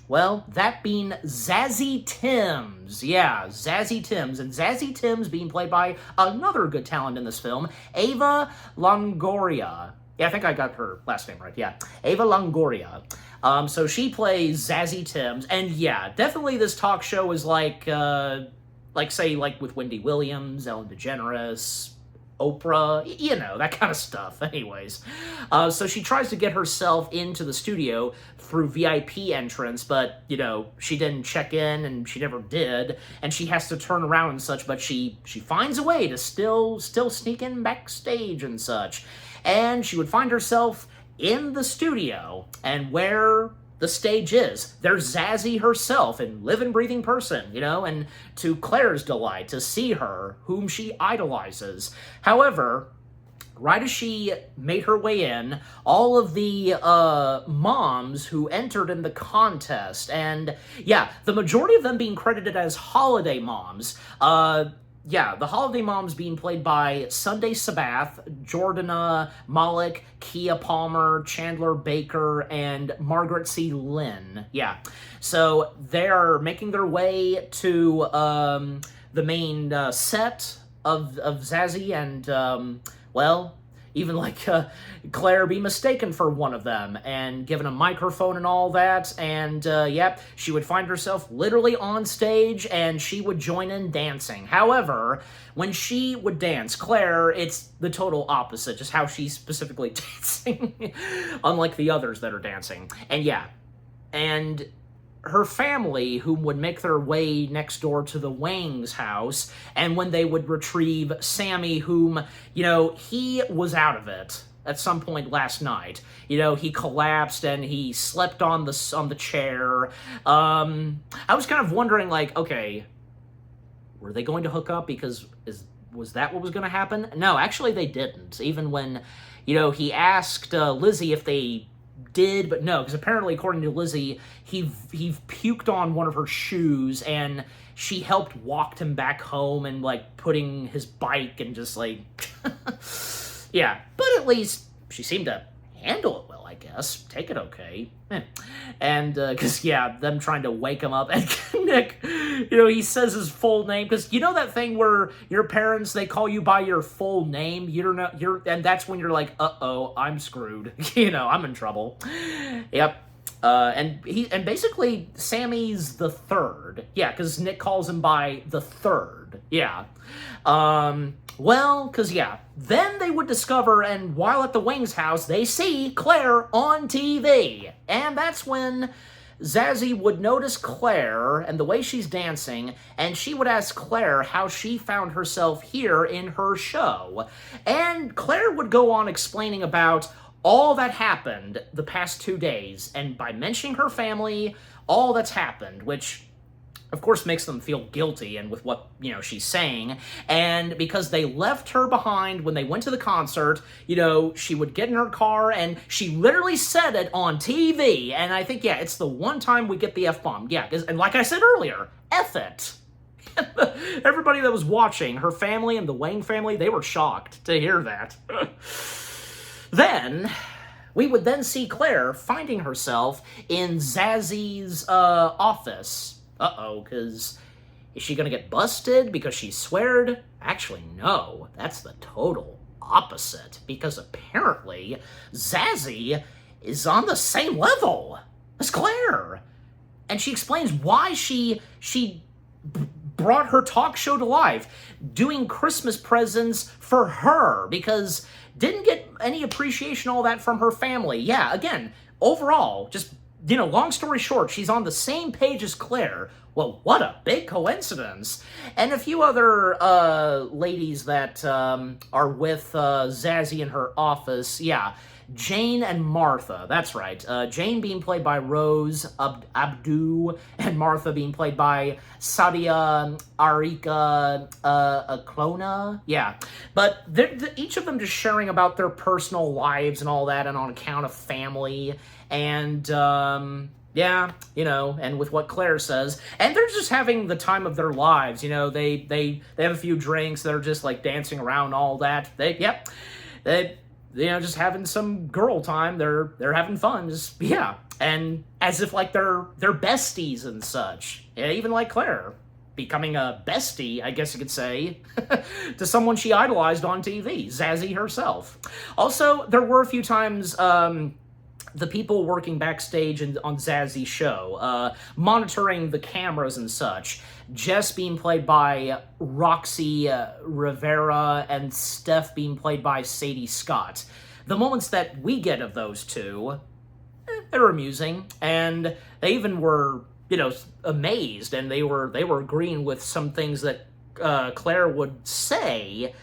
well, that being Zazie Timms. Yeah, Zazie Timms. And Zazie Timms being played by another good talent in this film, Ava Longoria. Yeah, I think I got her last name right. Yeah, Ava Longoria. So she plays Zazie Timms, and yeah, definitely this talk show is like say like with Wendy Williams, Ellen DeGeneres, Oprah, you know, that kind of stuff. Anyways, so she tries to get herself into the studio through VIP entrance, but, you know, she didn't check in, and she never did, and she has to turn around and such, but she finds a way to still sneak in backstage and such. And she would find herself in the studio, and where the stage is, there's Zazie herself, in living, breathing person, you know, and to Claire's delight to see her, whom she idolizes. However, right as she made her way in, all of the moms who entered in the contest, and yeah, the majority of them being credited as holiday moms, yeah, the holiday moms being played by Sunday Sabath, Jordana Malik, Kia Palmer, Chandler Baker, and Margaret C. Lynn. Yeah, so they're making their way to the main set of Zazie, and, well, even like Claire be mistaken for one of them and given a microphone and all that, and yep, she would find herself literally on stage and she would join in dancing. However, when she would dance, Claire, it's the total opposite, just how she's specifically dancing, unlike the others that are dancing. And yeah, and her family, whom would make their way next door to the Wang's house, and when they would retrieve Sammy, whom, you know, he was out of it at some point last night. You know, he collapsed and he slept on the chair. I was kind of wondering, like, okay, were they going to hook up? Because was that what was going to happen? No, actually they didn't. Even when, you know, he asked Lizzie if they did, but no, because apparently, according to Lizzie, he puked on one of her shoes, and she helped walked him back home and, like, putting his bike and just, like, yeah, but at least she seemed to handle it well, I guess. Take it okay. And, because, yeah, them trying to wake him up, and Nick, you know, he says his full name, because you know that thing where your parents, they call you by your full name, you don't know, and that's when you're like, uh-oh, I'm screwed, you know, I'm in trouble. Yep. And basically, Sammy's the third. Yeah, because Nick calls him by the third. Yeah. Well, because, yeah, then they would discover, and while at the Wang's house, they see Claire on TV. And that's when Zazie would notice Claire and the way she's dancing, and she would ask Claire how she found herself here in her show. And Claire would go on explaining about all that happened the past 2 days, and by mentioning her family, all that's happened, which of course makes them feel guilty, and with what, you know, she's saying, and because they left her behind when they went to the concert, you know, she would get in her car, and she literally said it on TV, and I think, yeah, it's the one time we get the F-bomb, yeah, and like I said earlier, F it. Everybody that was watching, her family and the Wang family, they were shocked to hear that. Then, we would then see Claire finding herself in Zazie's office. Uh-oh, because is she going to get busted because she sweared? Actually, no. That's the total opposite, because apparently Zazie is on the same level as Claire. And she explains why she brought her talk show to life, doing Christmas presents for her, because didn't get any appreciation, all that, from her family. Yeah, again, overall, just, you know, long story short, she's on the same page as Claire. Well, what a big coincidence. And a few other ladies that are with Zazie in her office. Yeah, Jane and Martha. That's right. Jane being played by Rose Abdu, and Martha being played by Sadia Arika Aklona. Yeah. But each of them just sharing about their personal lives and all that, and on account of family. And, yeah, you know, and with what Claire says, and they're just having the time of their lives, you know, they have a few drinks, they're just, like, dancing around, all that, they, you know, just having some girl time, they're having fun, just, yeah, and as if, like, they're besties and such, yeah, even like Claire. becoming a bestie, I guess you could say, to someone she idolized on TV, Zazie herself. Also, there were a few times, the people working backstage on Zazie's show, monitoring the cameras and such, Jess being played by Roxy Rivera and Steph being played by Sadie Scott. The moments that we get of those two, they're amusing, and they even were, you know, amazed, and they were agreeing with some things that Claire would say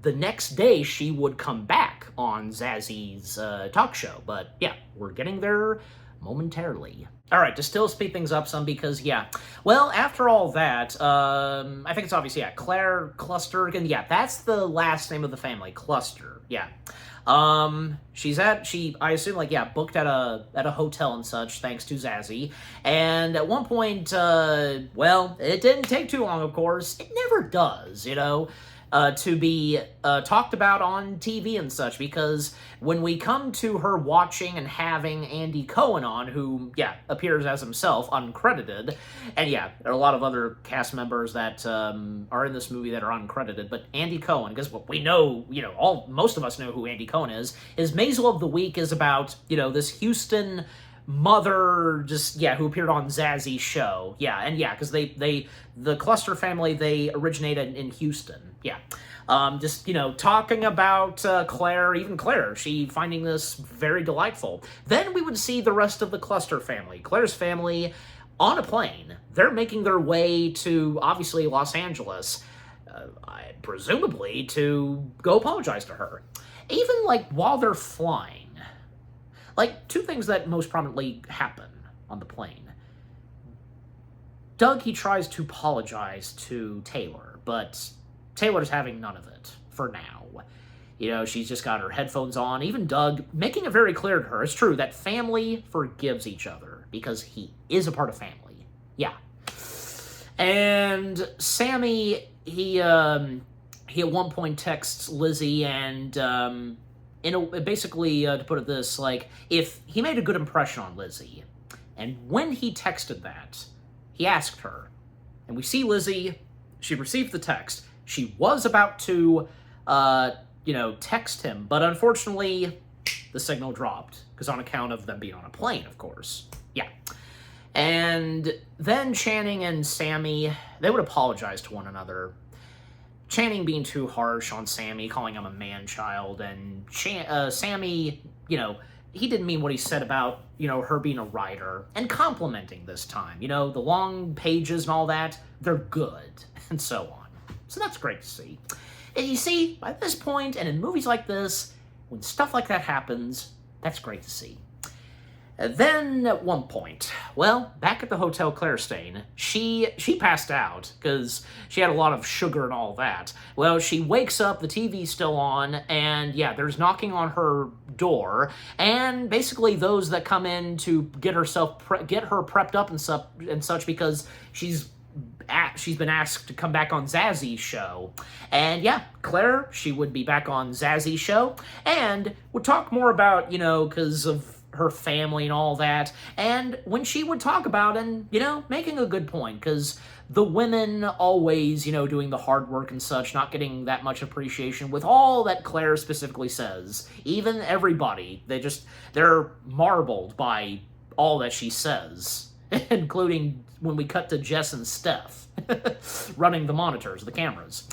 the next day she would come back on Zazie's talk show. But yeah, we're getting there momentarily. All right, to still speed things up some, because yeah, well, after all that, I think it's obvious, yeah, Claire Cluster, and yeah, that's the last name of the family, Cluster, yeah. I assume, like, yeah, booked at a hotel and such, thanks to Zazie. And at one point, well, it didn't take too long, of course. It never does, you know, to be talked about on TV and such, because when we come to her watching and having Andy Cohen on, who, yeah, appears as himself, uncredited, and yeah, there are a lot of other cast members that are in this movie that are uncredited, but Andy Cohen, because we know, you know, most of us know who Andy Cohen is Maisel of the Week is about, you know, this Houston mother, just, yeah, who appeared on Zazie's show. Yeah, and yeah, because the Cluster family, they originated in Houston. Yeah. Just, you know, talking about Claire, even Claire, she finding this very delightful. Then we would see the rest of the Cluster family, Claire's family, on a plane. They're making their way to, obviously, Los Angeles, presumably to go apologize to her. Even, like, while they're flying. Like, two things that most prominently happen on the plane. Doug, he tries to apologize to Taylor, but Taylor's having none of it, for now. You know, she's just got her headphones on. Even Doug, making it very clear to her, it's true, that family forgives each other, because he is a part of family. Yeah. And Sammy, he at one point texts Lizzie, and, basically, to put it this, like, if he made a good impression on Lizzie, and when he texted that, he asked her, and we see Lizzie, she received the text, she was about to, you know, text him, but unfortunately, the signal dropped, because on account of them being on a plane, of course. Yeah. And then Channing and Sammy, they would apologize to one another. Channing being too harsh on Sammy, calling him a man-child, and Sammy, you know, he didn't mean what he said about, you know, her being a writer, and complimenting this time. You know, the long pages and all that, they're good, and so on. So that's great to see. And you see, by this point, and in movies like this, when stuff like that happens, that's great to see. And then, at one point, well, back at the Hotel Claire staying, she passed out, because she had a lot of sugar and all that. Well, she wakes up, the TV's still on, and yeah, there's knocking on her door, and basically those that come in to get her prepped up and such, because she's been asked to come back on Zazie's show. And yeah, Claire, she would be back on Zazie's show, and would talk more about, you know, because of her family and all that, and when she would talk about, and, you know, making a good point, because the women always, you know, doing the hard work and such, not getting that much appreciation with all that Claire specifically says. Even everybody, they're marbled by all that she says, including when we cut to Jess and Steph running the monitors, the cameras.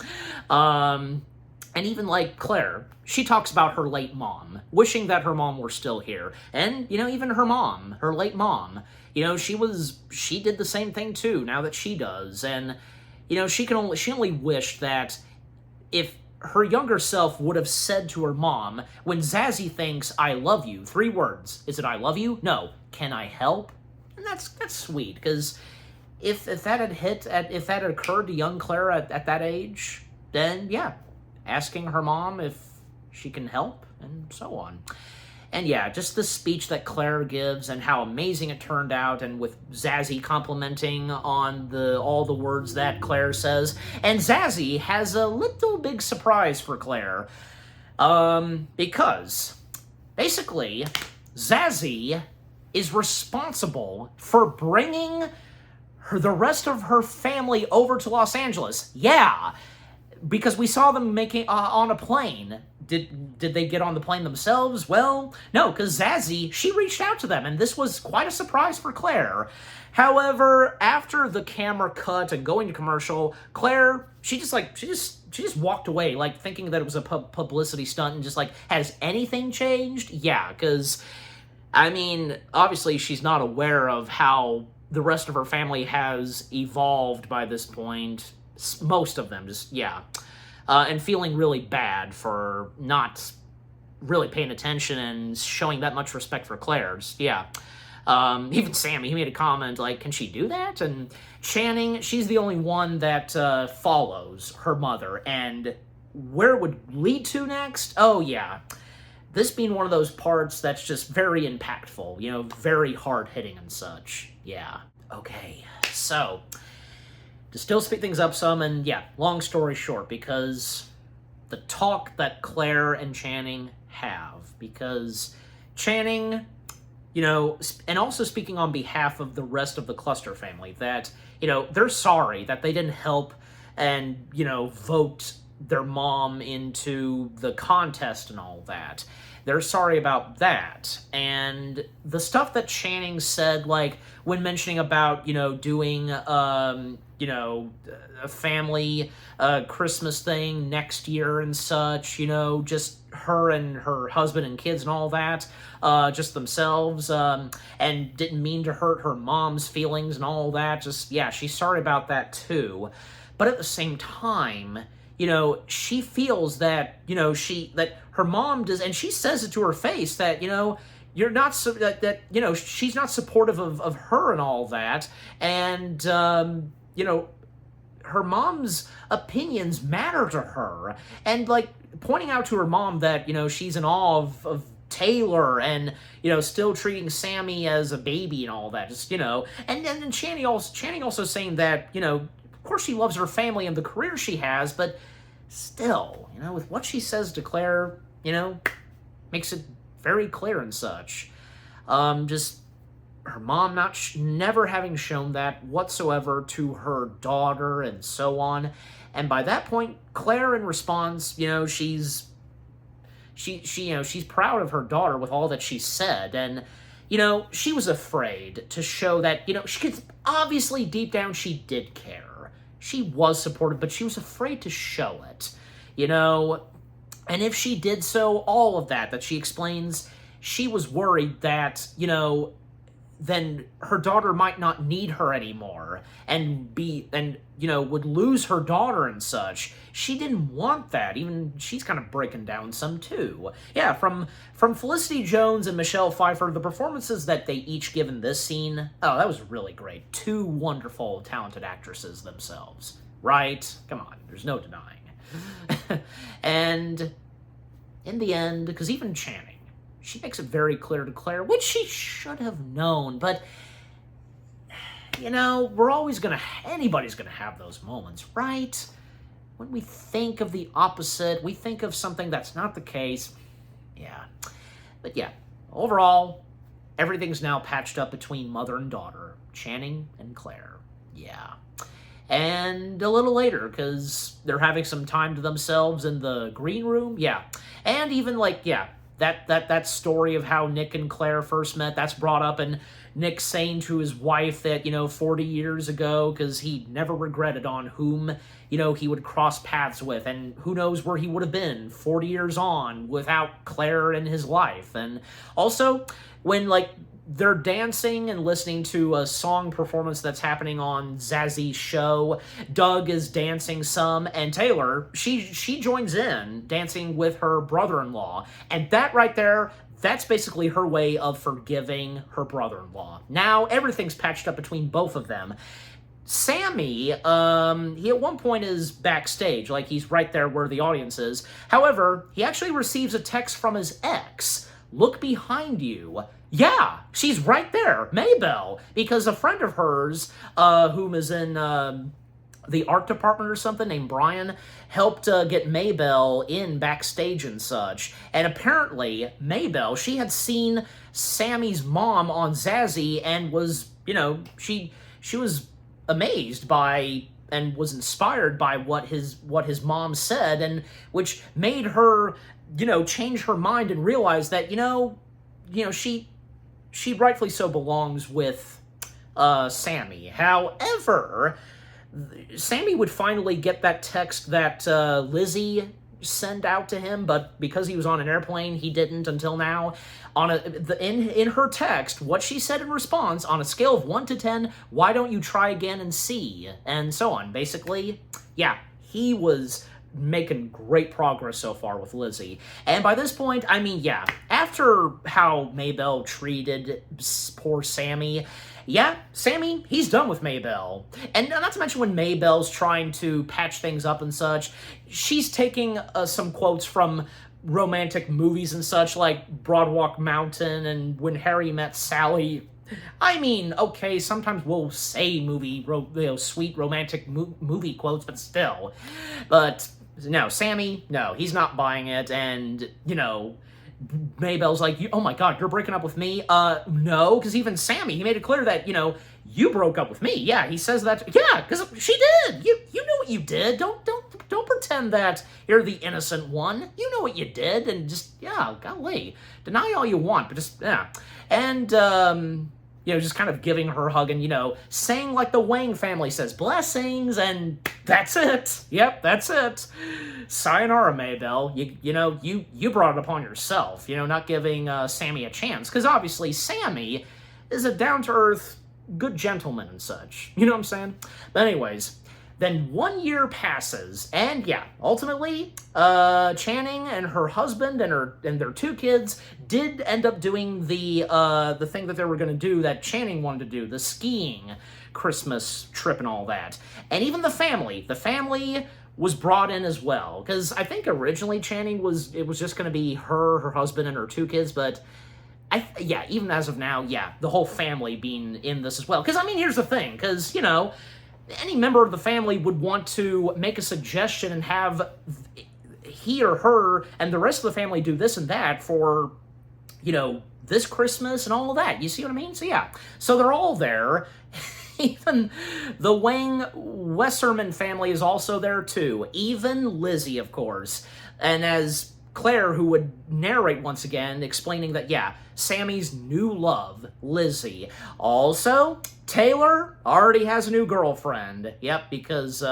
And even, like, Claire, she talks about her late mom, wishing that her mom were still here. And, you know, even her mom, her late mom, you know, she did the same thing too, now that she does. And, you know, she only wished that if her younger self would have said to her mom, when Zazie thinks, "I love you," 3 words. Is it "I love you"? No. "Can I help?" And that's sweet, because if that had occurred to young Claire at that age, then, yeah, asking her mom if she can help, and so on. And yeah, just the speech that Claire gives and how amazing it turned out, and with Zazie complimenting on all the words that Claire says. And Zazie has a little big surprise for Claire, because basically Zazie is responsible for bringing the rest of her family over to Los Angeles. Yeah, because we saw them making on a plane. Did they get on the plane themselves? Well, no, because Zazie, she reached out to them, and this was quite a surprise for Claire. However, after the camera cut and going to commercial, Claire, she just walked away, like thinking that it was a publicity stunt, and just like, has anything changed? Yeah, because I mean, obviously she's not aware of how the rest of her family has evolved by this point. Most of them, just, yeah. And feeling really bad for not really paying attention and showing that much respect for Claire. Just, yeah. Even Sammy, he made a comment like, can she do that? And Channing, she's the only one that follows her mother. And where it would lead to next? Oh, yeah. This being one of those parts that's just very impactful, you know, very hard-hitting and such. Yeah. Okay, so to still speed things up some, and yeah, long story short, because the talk that Claire and Channing have, because Channing, you know, and also speaking on behalf of the rest of the Cluster family, that, you know, they're sorry that they didn't help and, you know, vote their mom into the contest and all that. They're sorry about that. And the stuff that Channing said, like, when mentioning about, you know, doing, you know, a family Christmas thing next year and such, you know, just her and her husband and kids and all that, just themselves, and didn't mean to hurt her mom's feelings and all that. Just, yeah, she's sorry about that too. But at the same time, you know, she feels that, you know, that her mom does, and she says it to her face that, you know, you're not, that you know, she's not supportive of her and all that, and, you know, her mom's opinions matter to her, and, like, pointing out to her mom that, you know, she's in awe of Taylor, and, you know, still treating Sammy as a baby and all that, just, you know, and then Channing also saying that, you know, of course she loves her family and the career she has, but still, you know, with what she says to Claire, you know, makes it very clear and such. Just her mom never having shown that whatsoever to her daughter and so on. And by that point, Claire, in response, you know, she's proud of her daughter with all that she said, and, you know, she was afraid to show that, you know, she could, obviously deep down she did care. She was supportive, but she was afraid to show it, you know, and if she did so, all of that she explains, she was worried that, you know, then her daughter might not need her anymore and you know, would lose her daughter and such. She didn't want that. Even she's kind of breaking down some too. Yeah, from Felicity Jones and Michelle Pfeiffer, the performances that they each give in this scene, oh, that was really great. Two wonderful, talented actresses themselves, right? Come on, there's no denying. And in the end, because even Channing, she makes it very clear to Claire, which she should have known, but, you know, anybody's gonna have those moments, right? When we think of the opposite, we think of something that's not the case. Yeah. But yeah, overall, everything's now patched up between mother and daughter, Channing and Claire. Yeah. And a little later, because they're having some time to themselves in the green room, yeah. And even, like, yeah, that story of how Nick and Claire first met, that's brought up, and Nick saying to his wife that, you know, 40 years ago, because he never regretted on whom, you know, he would cross paths with, and who knows where he would have been 40 years on without Claire in his life. And also, when, like, they're dancing and listening to a song performance that's happening on Zazie's show, Doug is dancing some, and Taylor, she joins in, dancing with her brother-in-law. And that right there, that's basically her way of forgiving her brother-in-law. Now, everything's patched up between both of them. Sammy, he at one point is backstage, like he's right there where the audience is. However, he actually receives a text from his ex. Look behind you. Yeah, she's right there, Maybelle, because a friend of hers, whom is in the art department or something, named Brian, helped get Maybelle in backstage and such. And apparently, Maybelle, she had seen Sammy's mom on Zazie and was, you know, she was amazed by and was inspired by what his mom said, and which made her, change her mind and realize that, she rightfully so belongs with Sammy. However, Sammy would finally get that text that Lizzie sent out to him, but because he was on an airplane, he didn't until now. In her text, what she said in response, on a scale of 1 to 10, why don't you try again and see? And so on. Basically, yeah, he was making great progress so far with Lizzie. And by this point, I mean, yeah, after how Maybelle treated poor Sammy, yeah, Sammy, he's done with Maybelle. And not to mention when Maybelle's trying to patch things up and such, she's taking some quotes from romantic movies and such, like Broadwalk Mountain and When Harry Met Sally. I mean, okay, sometimes we'll say sweet romantic movie quotes, but still. But no, Sammy, no, he's not buying it, and, Maybelle's like, oh my god, you're breaking up with me? No, because even Sammy, he made it clear that, you broke up with me. Yeah, he says that. Yeah, because she did. You know what you did. Don't pretend that you're the innocent one. You know what you did, and just, yeah, golly, deny all you want, but just, yeah. And, just kind of giving her a hug and, saying like the Wang family says, blessings, and that's it. Yep, that's it. Sayonara, Maybelle. You brought it upon yourself, not giving Sammy a chance. Because obviously Sammy is a down-to-earth, good gentleman and such. You know what I'm saying? But anyways, then 1 year passes, and yeah, ultimately, Channing and her husband and their 2 kids did end up doing the thing that they were going to do that Channing wanted to do, the skiing Christmas trip and all that. And even the family was brought in as well, because I think originally Channing was just going to be her husband, and her 2 kids, but yeah, even as of now, yeah, the whole family being in this as well. Because, I mean, here's the thing, because, any member of the family would want to make a suggestion and have he or her and the rest of the family do this and that for, this Christmas and all of that. You see what I mean? So, yeah. So they're all there. Even the Wang Wesserman family is also there, too. Even Lizzie, of course. And as Claire, who would narrate once again, explaining that, yeah, Sammy's new love, Lizzie. Also, Taylor already has a new girlfriend. Yep, because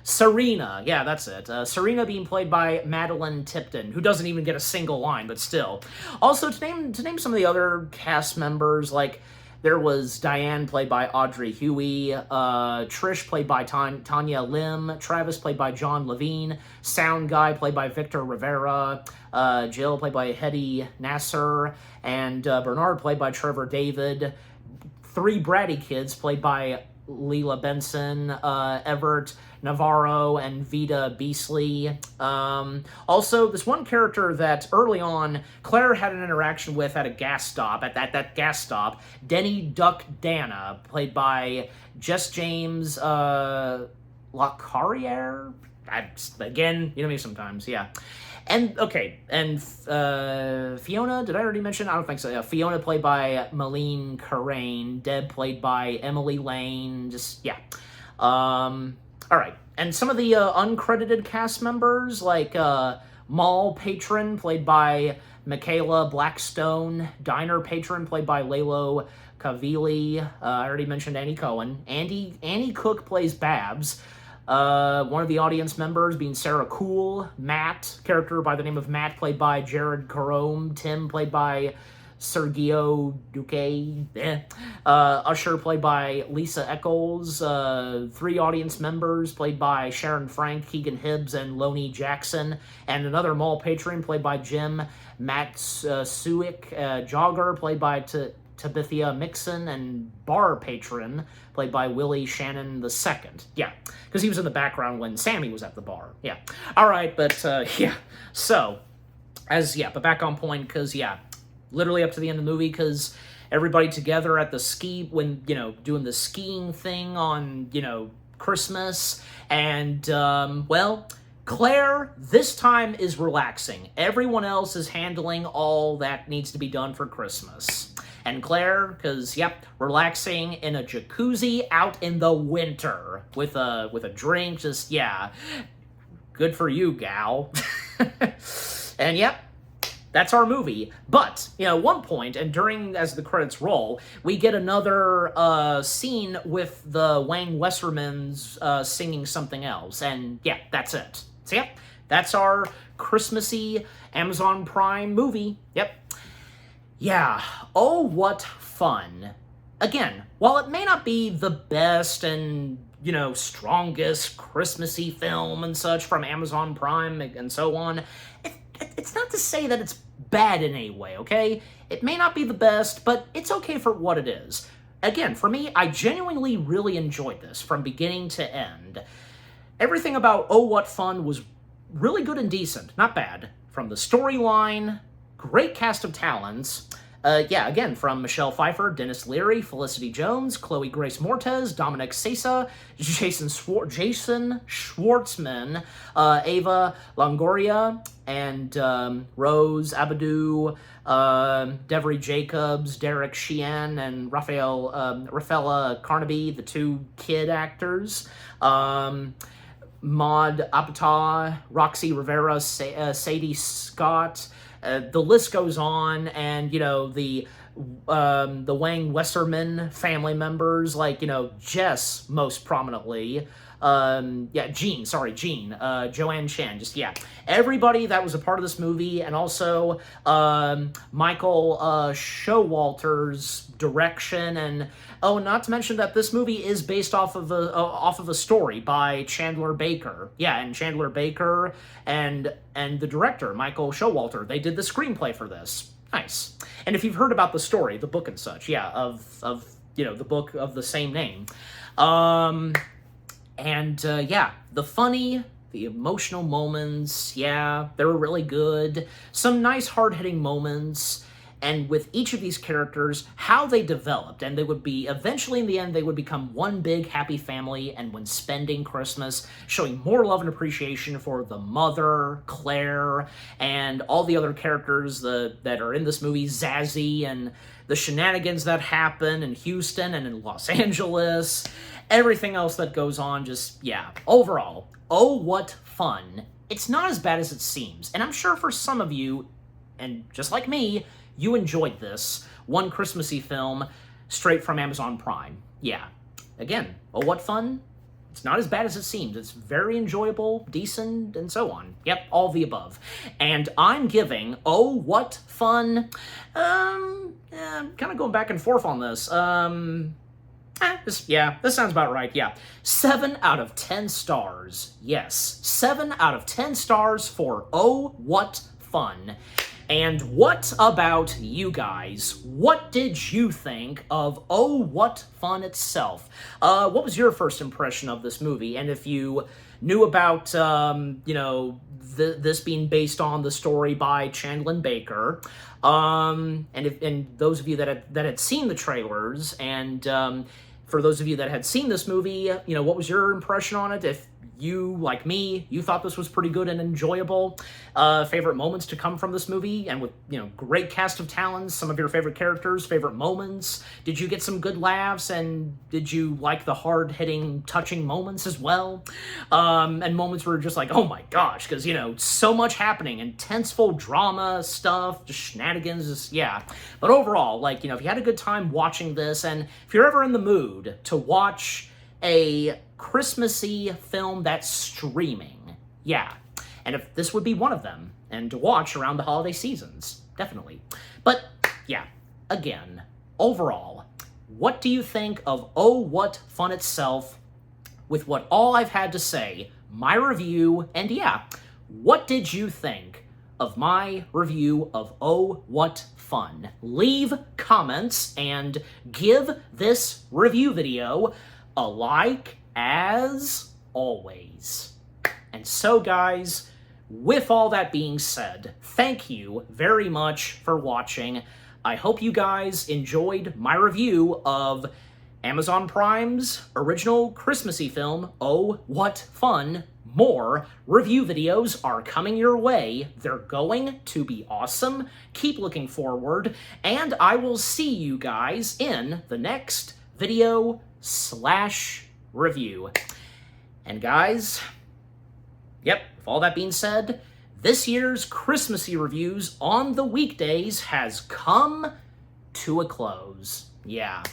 Serena, yeah, that's it. Serena being played by Madeline Tipton, who doesn't even get a single line, but still. Also, to name some of the other cast members, like, there was Diane, played by Audrey Huey, Trish, played by Tanya Lim, Travis, played by John Levine, Sound Guy, played by Victor Rivera, Jill, played by Hedy Nasser, and Bernard, played by Trevor David, 3 bratty kids, played by Leela Benson, Everett Navarro, and Vita Beasley. Also, this one character that early on Claire had an interaction with at a gas stop, at that gas stop, Denny Duck Dana, played by Jess James LaCarriere. Again, me sometimes, yeah. And, okay, and Fiona, did I already mention? I don't think so. Yeah, Fiona, played by Malene Carrain. Deb, played by Emily Lane. Just, yeah. All right. And some of the uncredited cast members, like Mall Patron, played by Michaela Blackstone. Diner Patron, played by Lalo Kavili. I already mentioned Annie Cohen. Annie Cook plays Babs. One of the audience members being Sarah Cool. Matt, character by the name of Matt, played by Jared Carome. Tim, played by Sergio Duque. Usher, played by Lisa Eccles. 3 audience members, played by Sharon Frank, Keegan Hibbs, and Lonnie Jackson. And another mall patron, played by Jim. Matt Suick. Jogger, played by Tabitha Mixon. And bar patron, played by Willie Shannon II. Yeah, because he was in the background when Sammy was at the bar. Yeah. All right, but, yeah. So, but back on point, because, yeah, literally up to the end of the movie, because everybody together at the doing the skiing thing on, Christmas, and, well, Claire, this time, is relaxing. Everyone else is handling all that needs to be done for Christmas. And Claire, because, yep, relaxing in a jacuzzi out in the winter with a drink, just, yeah, good for you, gal. And, yep, that's our movie. But, you know, at one point, and during, as the credits roll, we get another scene with the Wang Westermans singing something else. And, yeah, that's it. So, yep, that's our Christmassy Amazon Prime movie. Yep. Yeah, oh, what fun. Again, while it may not be the best and, you know, strongest Christmassy film and such from Amazon Prime and so on, it's not to say that it's bad in any way, okay? It may not be the best, but it's okay for what it is. Again, for me, I genuinely really enjoyed this from beginning to end. Everything about Oh What Fun was really good and decent, not bad. From the storyline, great cast of talents. Yeah, again, from Michelle Pfeiffer, Dennis Leary, Felicity Jones, Chloe Grace Moretz, Dominic Sessa, Jason Schwartzman, Ava Longoria, and Rose Abadou, Devery Jacobs, Derek Sheehan, and Rafaela Carnaby, the two kid actors. Maud Apatow, Roxy Rivera, Sadie Scott. The list goes on, and, you know, the Wang Westerman family members, like, you know, Jess, most prominently, Jean, Joanne Chen, just, yeah, everybody that was a part of this movie, and also, Michael, Showalter's direction, and, oh, not to mention that this movie is based off of a story by Chandler Baker. Yeah, and Chandler Baker and the director, Michael Showalter, they did the screenplay for this. Nice. And if you've heard about the story, the book and such, yeah, of you know, the book of the same name. Yeah, the funny, the emotional moments, yeah, they were really good. Some nice hard-hitting moments. And with each of these characters, how they developed, and they would be, eventually in the end, they would become one big happy family, and when spending Christmas, showing more love and appreciation for the mother, Claire, and all the other characters that are in this movie, Zazie, and the shenanigans that happen in Houston and in Los Angeles, everything else that goes on, just, yeah, overall, oh, what fun. It's not as bad as it seems, and I'm sure for some of you, and just like me, you enjoyed this one Christmassy film straight from Amazon Prime. Yeah. Again, oh, what fun? It's not as bad as it seems. It's very enjoyable, decent, and so on. Yep, all the above. And I'm giving oh, what fun, kind of going back and forth on this. This sounds about right, yeah. 7 out of 10 stars. Yes, 7 out of 10 stars for oh, what fun. And what about you guys? What did you think of Oh, What Fun itself? What was your first impression of this movie? And if you knew about, you know, this being based on the story by Chandler Baker, and those of you that had seen the trailers, and for those of you that had seen this movie, you know, what was your impression on it? If you, like me, you thought this was pretty good and enjoyable. Favorite moments to come from this movie, and with, you know, great cast of talents, some of your favorite characters, favorite moments. Did you get some good laughs, and did you like the hard-hitting, touching moments as well? And moments where just like, oh my gosh, because, you know, so much happening, intenseful drama stuff, just shenanigans, just, yeah. But overall, like, you know, if you had a good time watching this, and if you're ever in the mood to watch a Christmassy film that's streaming, yeah, and if this would be one of them, and to watch around the holiday seasons, definitely. But yeah, again, overall, what do you think of Oh, What Fun itself? With what all I've had to say, my review, and yeah, what did you think of my review of Oh, What Fun? Leave comments and give this review video a like, as always. And so, guys, with all that being said, thank you very much for watching. I hope you guys enjoyed my review of Amazon Prime's original Christmassy film, Oh, What Fun, more review videos are coming your way. They're going to be awesome. Keep looking forward, and I will see you guys in the next video / review. And guys, yep, with all that being said, this year's Christmassy reviews on the weekdays has come to a close. Yeah,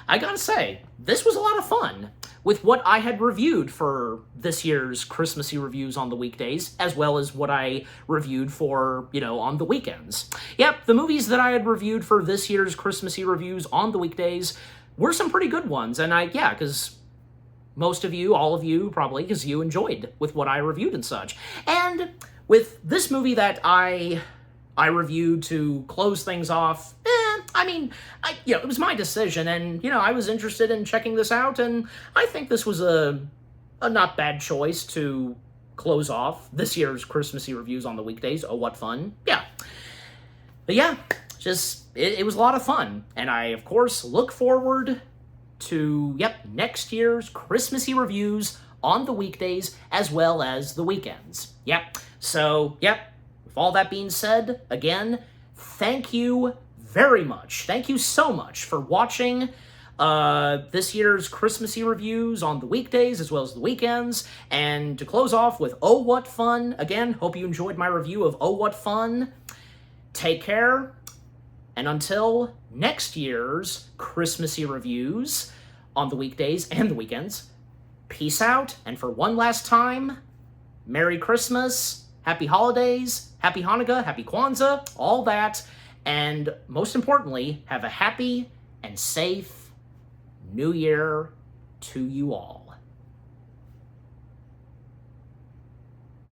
I gotta say, this was a lot of fun with what I had reviewed for this year's Christmassy reviews on the weekdays, as well as what I reviewed for, on the weekends. Yep, the movies that I had reviewed for this year's Christmassy reviews on the weekdays were some pretty good ones, and because most of you, all of you, probably, because you enjoyed with what I reviewed and such. And with this movie that I reviewed to close things off, it was my decision, and, I was interested in checking this out, and I think this was a not bad choice to close off this year's Christmassy reviews on the weekdays. Oh, what fun. Yeah. But yeah, it was a lot of fun, and I, of course, look forward to, next year's Christmassy reviews on the weekdays as well as the weekends. So, with all that being said, again, thank you very much. Thank you so much for watching this year's Christmassy reviews on the weekdays as well as the weekends. And to close off with Oh What Fun, again, hope you enjoyed my review of Oh What Fun. Take care, and until next year's Christmassy reviews on the weekdays and the weekends, peace out, and for one last time, Merry Christmas, Happy Holidays, Happy Hanukkah, Happy Kwanzaa, all that, and most importantly, have a happy and safe New Year to you all.